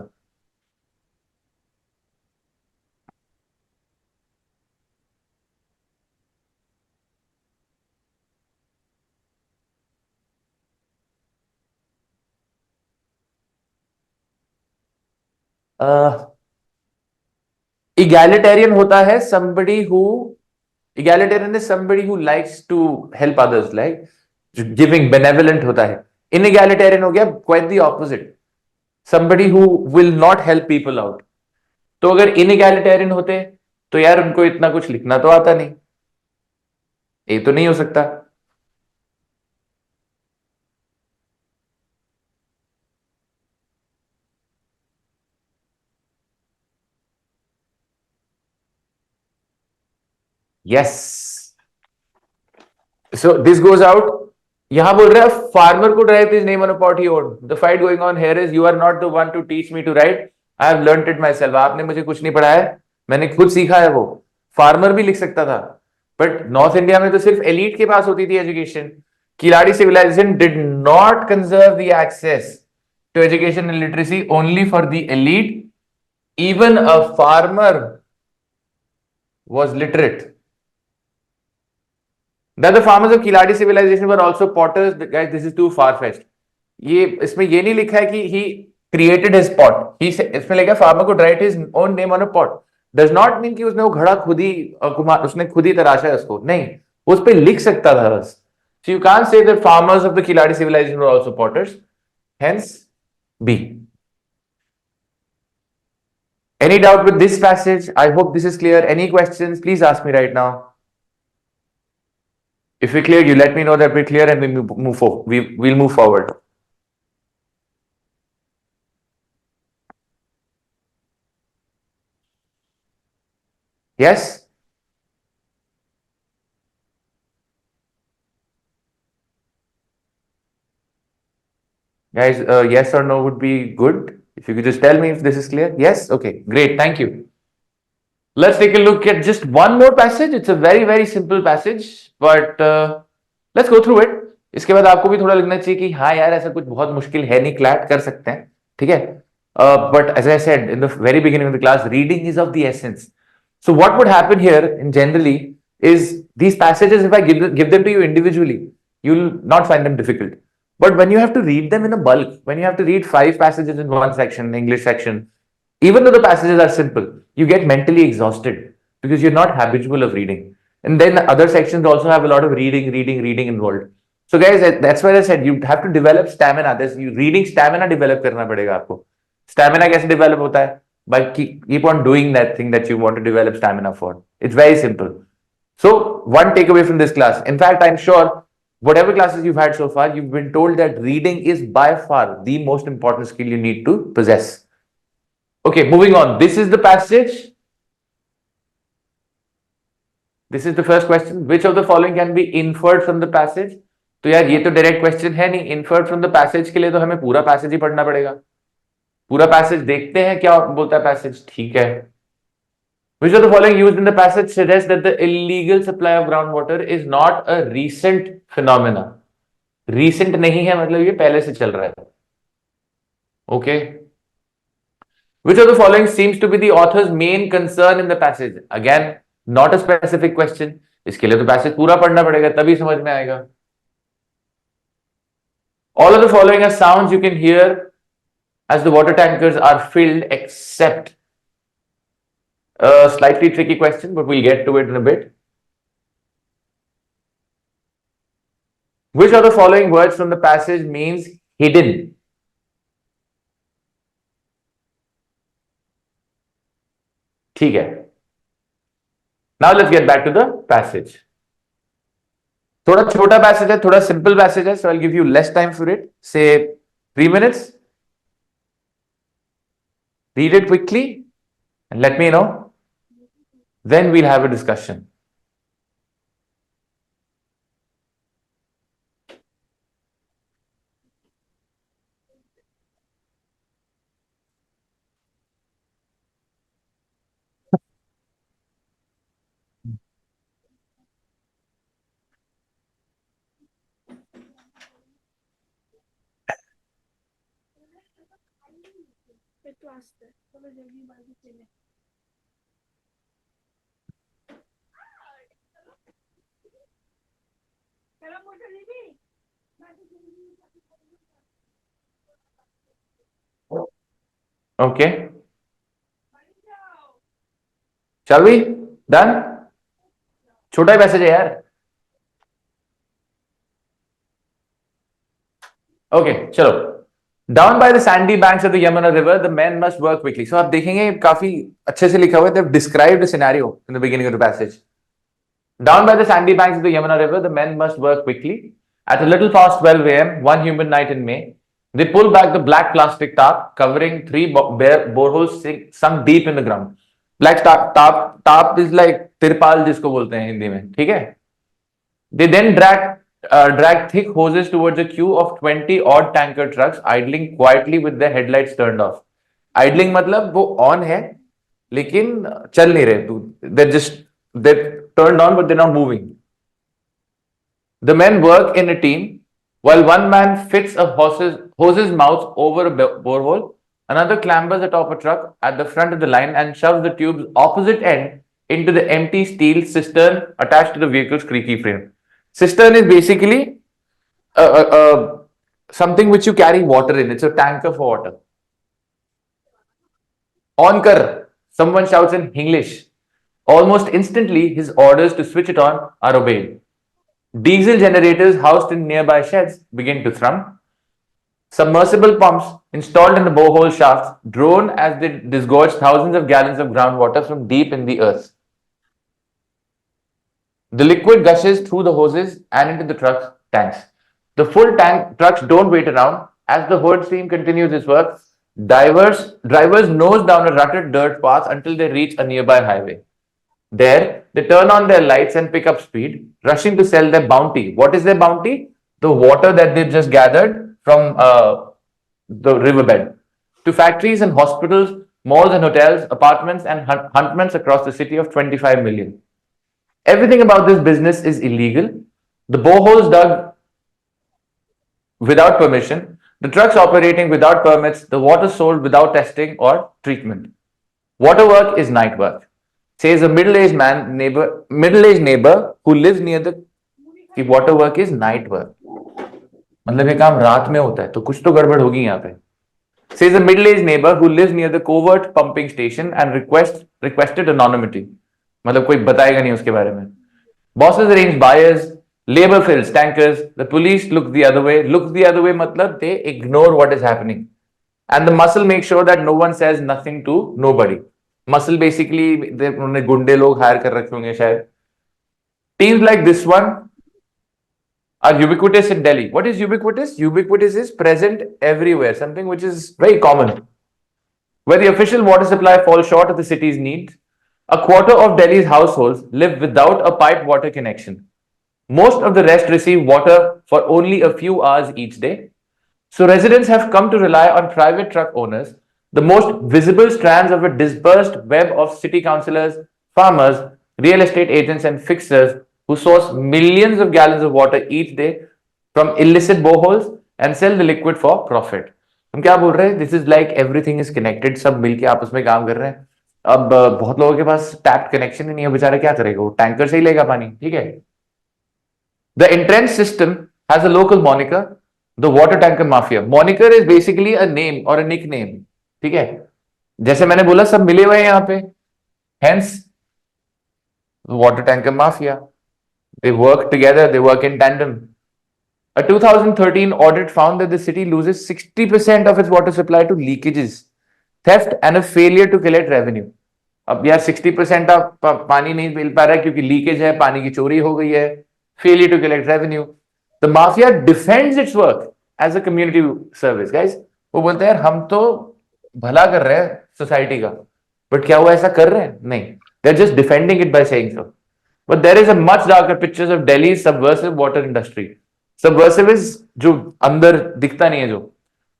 A: Egalitarian होता है egalitarian is somebody who likes to help others, like giving, benevolent होता है। Inegalitarian हो गया quite the opposite, somebody who will not help people out। तो अगर inegalitarian होते तो यार उनको इतना कुछ लिखना तो आता नहीं, ये तो नहीं हो सकता। Yes, so this goes out. यहां बोल रहे हैं फार्मर को drive his name on a pot he owned. The fight going on here is you are not the one to teach me to write, I have learned it myself, आपने मुझे कुछ नहीं पढ़ाया, मैंने खुद सीखा है वो। फार्मर भी लिख सकता था, बट नॉर्थ इंडिया में तो सिर्फ एलीट के पास होती थी education. Keeladi civilization did not conserve the access to education and literacy only for the elite, even a farmer was literate. That the farmers of Kiladi civilization were also potters, guys, this is too far-fetched. ये इसमें ये नहीं लिखा है कि he created his pot. इसमें लिखा है farmer could write his own name on a pot. Does not mean कि उसने वो घड़ा खुद ही उसने खुद ही तराशा है उसको, नहीं, उस पे लिख सकता था बस. So you can't say that farmers of the Kiladi civilization were also potters. Hence, B. Any doubt with this passage? I hope this is clear. Any questions? Please ask me right now. If we're clear, you let me know that we're clear and we'll move forward. Yes? Guys, yes or no would be good. If you could just tell me if this is clear. Yes? Okay, great. Thank you. Let's take a look at just one more passage. It's a very, very simple passage, but let's go through it. इसके बाद आपको भी थोड़ा लगना चाहिए कि हाँ यार ऐसा कुछ बहुत मुश्किल है नहीं, क्लैट कर सकते हैं, ठीक है? But as I said in the very beginning of the class, reading is of the essence. So what would happen here in generally is these passages, if I give them to you individually, you'll not find them difficult. But when you have to read them in a bulk, when you have to read 5 passages in one section, the English section, even though the passages are simple, you get mentally exhausted because you're not habitual of reading. And then the other sections also have a lot of reading involved. So guys, that's why I said you have to develop stamina. There's reading stamina develop करना पड़ेगा आपको. Stamina कैसे develop होता है? By keep on doing that thing that you want to develop stamina for. It's very simple. So one takeaway from this class. In fact, I'm sure whatever classes you've had so far, you've been told that reading is by far the most important skill you need to possess. Okay, moving on. This is the passage. This is the first question. Which of the following can be inferred from the passage? तो यार ये तो direct question है नहीं. Inferred from the passage के लिए तो हमें पूरा पैसेज ही पढ़ना पड़ेगा. पूरा पैसेज देखते हैं क्या बोलता है पैसेज, ठीक है. Which of the following used in the passage suggests that the illegal supply of groundwater is not a recent phenomena? Recent नहीं है मतलब ये पहले से चल रहा है. Okay. Which of the following seems to be the author's main concern in the passage? Again, not a specific question. इसके लिए तो पैसेज पूरा पढ़ना पड़ेगा तभी समझ में आएगा. All of the following are sounds you can hear as the water tankers are filled, except a slightly tricky question, but we'll get to it in a bit. Which of the following words from the passage means hidden? ठीक है. Now let's get back to the passage. थोड़ा छोटा passage है, थोड़ा simple passage है, so I'll give you less time for it. Say 3 minutes. Read it quickly and let me know. Then we'll have a discussion. Okay. Shall we? Done? छोटा ही message है यार. Okay, चलो. Down by the sandy banks of the Yamuna River, the men must work quickly. So आप देखेंगे काफी अच्छे से लिखा हुआ है. They've described a scenario in the beginning of the passage. Down by the sandy banks of the Yamuna River, the men must work quickly. At a little past 12 a.m., one humid night in May, they pull back the black plastic tarp covering 3 boreholes sunk deep in the ground. Black tarp is like तिरपाल जिसको बोलते हैं हिंदी में, ठीक है? They then drag thick hoses towards a queue of 20 odd tanker trucks idling quietly with their headlights turned off. Idling मतलब वो on है लेकिन चल नहीं रहे, they just they turn on but they not moving. The men work in a team. While one man fits a horse's mouth over a borehole, another clambers atop a truck at the front of the line and shoves the tube's opposite end into the empty steel cistern attached to the vehicle's creaky frame. Cistern is basically something which you carry water in. It's a tanker for water. On kar, someone shouts in English. Almost instantly, his orders to switch it on are obeyed. Diesel generators housed in nearby sheds begin to thrum. Submersible pumps installed in the borehole shafts drone as they disgorge thousands of gallons of groundwater from deep in the earth. The liquid gushes through the hoses and into the truck's tanks. The full tank trucks don't wait around. As the hood team continues its work, drivers nose down a rutted dirt path until they reach a nearby highway. There, they turn on their lights and pick up speed, rushing to sell their bounty. What is their bounty? The water that they've just gathered from the riverbed. To factories and hospitals, malls and hotels, apartments and huntments across the city of 25 million. Everything about this business is illegal. The boreholes dug without permission, the trucks operating without permits, the water sold without testing or treatment. Water work is night work. Says a middle-aged neighbor who lives near the water work is night work. मतलब ये काम रात में होता है तो कुछ तो गड़बड़ होगी यहाँ पे. Says a middle-aged neighbor who lives near the covert pumping station and requested anonymity. मतलब कोई बताएगा नहीं उसके बारे में. Bosses arrange buyers, labor fills tankers, the police look the other way. Look the other way मतलब they ignore what is happening. And the muscle makes sure that no one says nothing to nobody. Muscle basically उन्होंने गुंडे लोग higher कर रखे होंगे शायद. Teams like this one are ubiquitous in Delhi. What is ubiquitous? Ubiquitous is present everywhere, something which is very common. Where the official water supply falls short of the city's needs, a quarter of Delhi's households live without a piped water connection. Most of the rest receive water for only a few hours each day. So residents have come to rely on private truck owners, the most visible strands of a dispersed web of city councillors, farmers, real estate agents and fixers who source millions of gallons of water each day from illicit boreholes and sell the liquid for profit. हम क्या बोल रहे हैं? This is like everything is connected. सब मिलके आपस में काम कर रहे हैं. अब बहुत लोगों के पास टैप कनेक्शन ही नहीं है, बेचारा क्या करेगा? वो टैंकर से ही लेगा पानी. ठीक है. The entrenched system has a local moniker, the water tanker mafia. Moniker is basically a name or a nickname. ठीक है. जैसे मैंने बोला सब मिले हुए हैं यहाँ पे. Hence, the water tanker mafia. They work together, they work in tandem. A 2013 audit found that the city loses 60% of its water supply to leakages, theft and a failure to collect revenue. अब यार 60% आप पानी नहीं मिल पा रहा है क्योंकि leakage है, पानी की चोरी हो गई है, failure to collect revenue. The mafia defends its work as a community service, guys. वो बोलते हैं यार हम तो भला कर रहे हैं सोसाइटी का, बट क्या वो ऐसा कर रहे हैं? नहीं. They're just defending it by saying so. But there is a much darker picture of Delhi's subversive water industry. Subversive is जो अंदर दिखता नहीं है जो.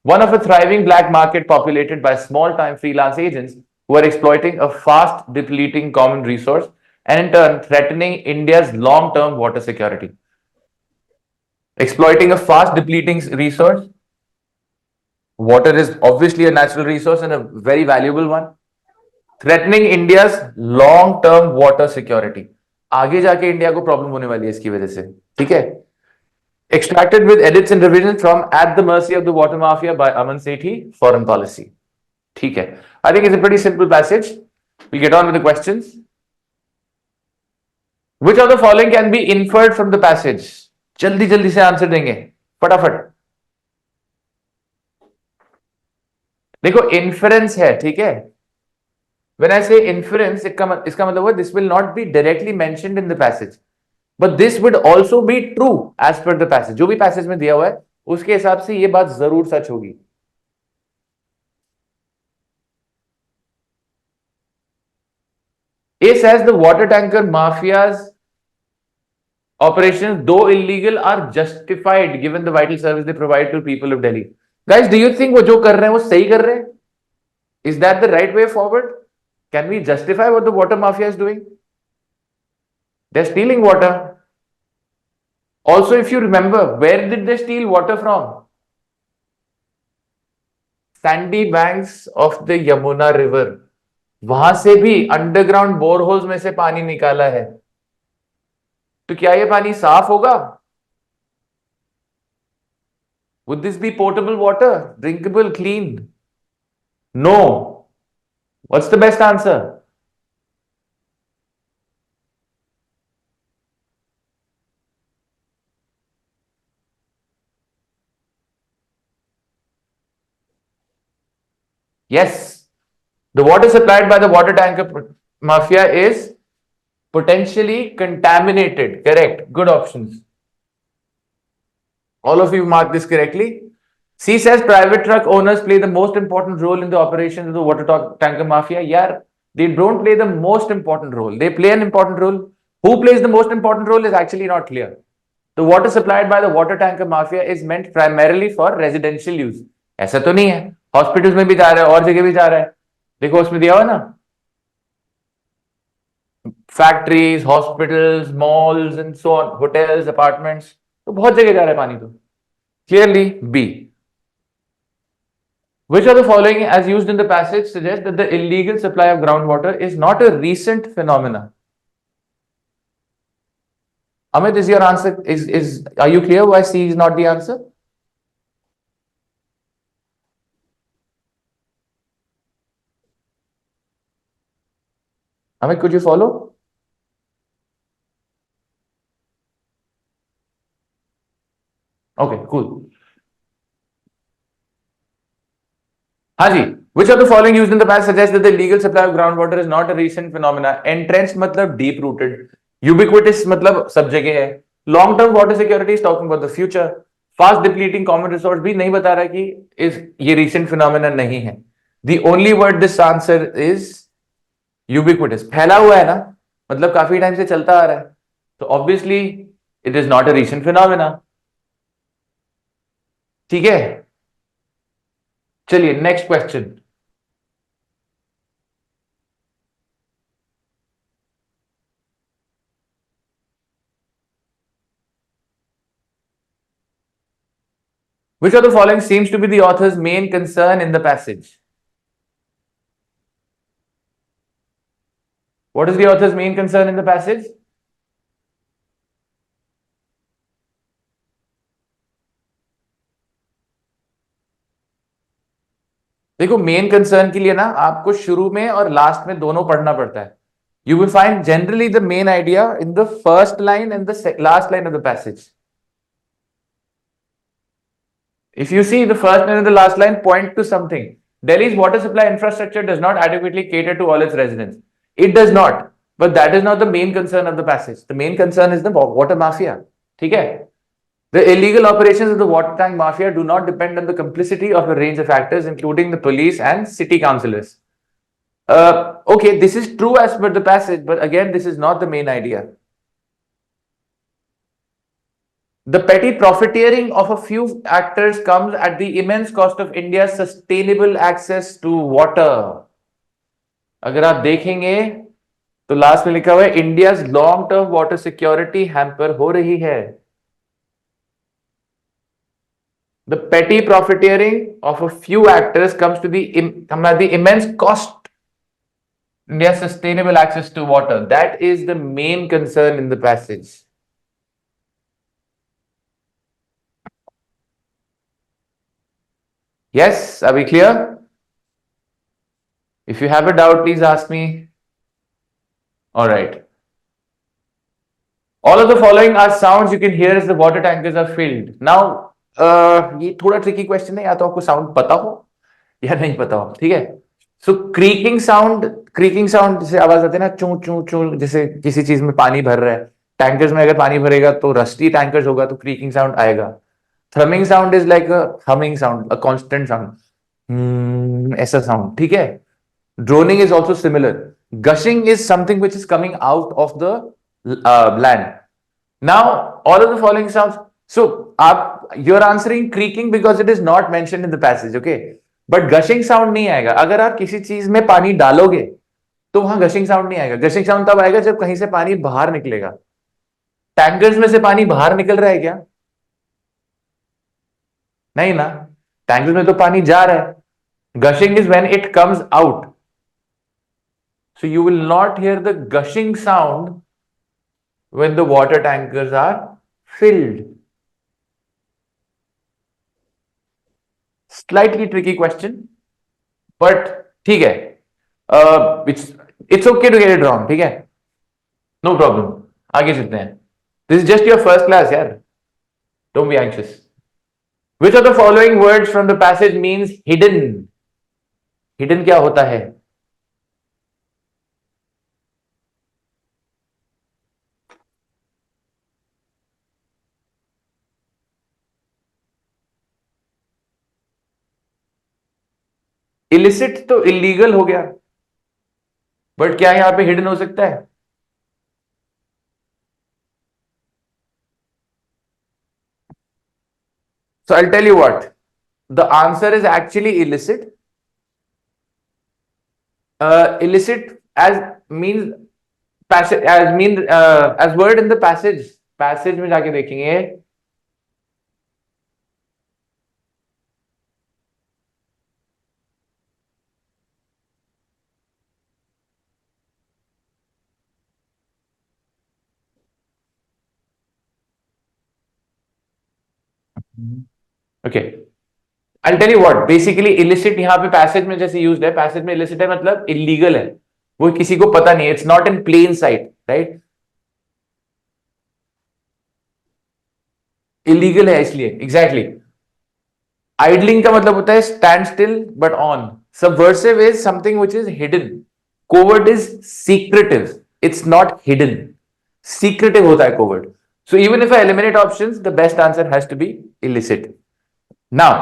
A: One of a thriving black market populated by small-time freelance agents who are exploiting a fast depleting common resource and in turn threatening India's long-term water security. Exploiting a fast depleting resource. Water is obviously a natural resource and a very valuable one. Threatening India's long-term water security. आगे जाके India को problem होने वाली है इसकी वजह से. ठीक है. Extracted with edits and revisions from At the Mercy of the Water Mafia by Aman Sethi, Foreign Policy. ठीक है. I think it's a pretty simple passage. We'll get on with the questions. Which of the following can be inferred from the passage? जल्दी जल्दी से answer देंगे फटाफट. देखो inference है. ठीक है. When I say inference, इसका मतलब है this will not be directly mentioned in the passage, but this would also be true as per the passage. जो भी passage में दिया हुआ है उसके हिसाब से ये बात जरूर सच होगी. A says the water tanker mafia's operations, though illegal, are justified given the vital service they provide to people of Delhi. Guys, do you think वो जो कर रहे हैं वो सही कर रहे हैं? Is that the right way forward? Can we justify what the water mafia is doing? They're stealing water. Also, if you remember, where did they steal water from? Sandy banks of the Yamuna river. वहां से भी underground बोरहोल्स में से पानी निकाला है. तो क्या ये पानी साफ होगा? Would this be potable water? Drinkable, clean? No. What's the best answer? Yes. The water supplied by the water tanker mafia is potentially contaminated. Correct. Good options. All of you marked this correctly. C says private truck owners play the most important role in the operations of the water tanker mafia. Yeah, they don't play the most important role. They play an important role. Who plays the most important role is actually not clear. The water supplied by the water tanker mafia is meant primarily for residential use. ऐसा तो नहीं है. Hospitals में भी जा रहा है और जगह भी जा रहा है. देखो उसमें दिया हुआ ना, factories, hospitals, malls and so on, hotels, apartments, तो बहुत जगह जा रहा है पानी. तो clearly B. Which of the following, as used in the passage, suggests that the illegal supply of groundwater is not a recent phenomenon? Amit, is your answer, are you clear why C is not the answer? Amit, could you follow? Okay, cool. Haji, which of the following used in the past suggests that the illegal supply of groundwater is not a recent phenomena? Entrenched matlab deep rooted, ubiquitous matlab सब जगह है, long term water security is talking about the future, fast depleting common resource भी नहीं बता रहा कि इस ये recent phenomena नहीं है. The only word this answer is ubiquitous. फैला हुआ है ना, मतलब काफी टाइम से चलता आ रहा है, तो obviously it is not a recent phenomena. ठीक है, चलिए next question. Which of the following seems to be the author's main concern in the passage? What is the author's main concern in the passage? देखो, main concern के लिए ना आपको शुरू में और लास्ट में दोनों पढ़ना पड़ता है. You will find generally the main idea in the first line and the last line of the passage. If you see the first line and the last line point to something. Delhi's water supply infrastructure does not adequately cater to all its residents. It does not, but that is not the main concern of the passage. The main concern is the water mafia. ठीक है? The illegal operations of the water tank mafia do not depend on the complicity of a range of factors, including the police and city councillors. Okay, this is true as per the passage, but again, this is not the main idea. The petty profiteering of a few actors comes at the immense cost of India's sustainable access to water. अगर आप देखेंगे तो last में लिखा हुआ है India's long term water security hamper हो रही है. The petty profiteering of a few actors comes to the immense cost India's sustainable access to water. That is the main concern in the passage. Yes, are we clear? If you have a doubt, please ask me. All right. All of the following are sounds you can hear as the water tankers are filled. Now, ये थोड़ा tricky question है, या तो आपको sound पता हो या नहीं पता हो. ठीक है. सो क्रीकिंग साउंड जैसे आवाज आती है ना, चू चू चू, जैसे किसी चीज में पानी भर रहा है. टैंकर्स में अगर पानी भरेगा तो रस्टी टैंकर्स होगा तो क्रीकिंग साउंड आएगा. Thrumming sound is like a humming sound, a constant sound, ऐसा साउंड. ठीक है. Droning is also similar. Gushing is something which is coming out of the land. Now all of the following sounds. So, you're answering creaking because it is not mentioned in the passage, okay? But gushing sound नहीं आएगा। अगर आप किसी चीज में पानी डालोगे तो वहां गशिंग साउंड नहीं आएगा। गशिंग साउंड तब आएगा जब कहीं से पानी बाहर निकलेगा। टैंकर्स में से पानी बाहर निकल रहा है क्या? नहीं ना, टैंकर्स में तो पानी जा रहा है। Gushing is when it comes out, so you will not hear the gushing sound when the water tankers are filled. Slightly tricky question, but ठीक है, it's okay to get it wrong, ठीक है, no problem. आगे चलते हैं। This is just your first class यार, don't be anxious. Which of the following words from the passage means hidden? Hidden क्या होता है? Illicit तो illegal हो गया, बट क्या यहां पे hidden हो सकता है? So I'll tell you what, the answer is actually illicit. Illicit as means passage, as word in the passage में जाके देखेंगे। Okay, I'll tell you what, basically illicit यहाँ पे पैसेज में जैसे यूज्ड है, पैसेज में illicit है मतलब इलीगल है, वो किसी को पता नहीं है, it's not in plain sight, right? Illegal है इसलिए, एग्जैक्टली exactly. आइडलिंग का मतलब होता है stand still but on. Subversive is something which is hidden, covert is secretive, it's not hidden, secretive होता है covert. So even if I eliminate options, the best answer has to be illicit. Now,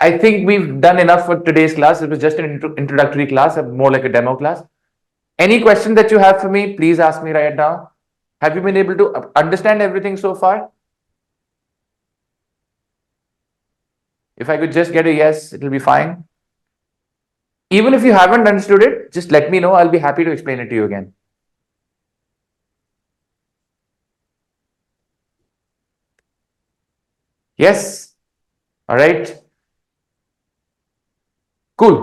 A: I think we've done enough for today's class. It was just an introductory class, more like a demo class. Any question that you have for me, please ask me right now. Have you been able to understand everything so far? If I could just get a yes, it'll be fine. Even if you haven't understood it, just let me know. I'll be happy to explain it to you again. Yes? All right. Cool.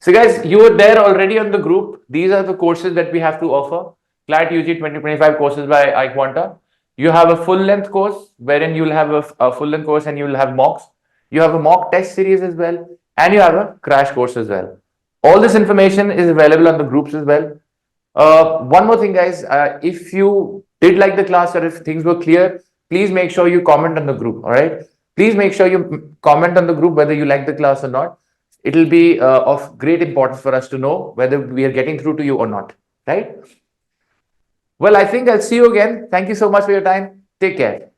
A: So guys, you were there already on the group. These are the courses that we have to offer. CLAT UG 2025 courses by iQuanta. You have a full length course wherein you'll have a full length course and you'll have mocks. You have a mock test series as well. And you have a crash course as well. All this information is available on the groups as well. One more thing, guys. If you did like the class or if things were clear, please make sure you comment on the group. All right. Please make sure you comment on the group whether you like the class or not. It will be of great importance for us to know whether we are getting through to you or not. Right. Well, I think I'll see you again. Thank you so much for your time. Take care.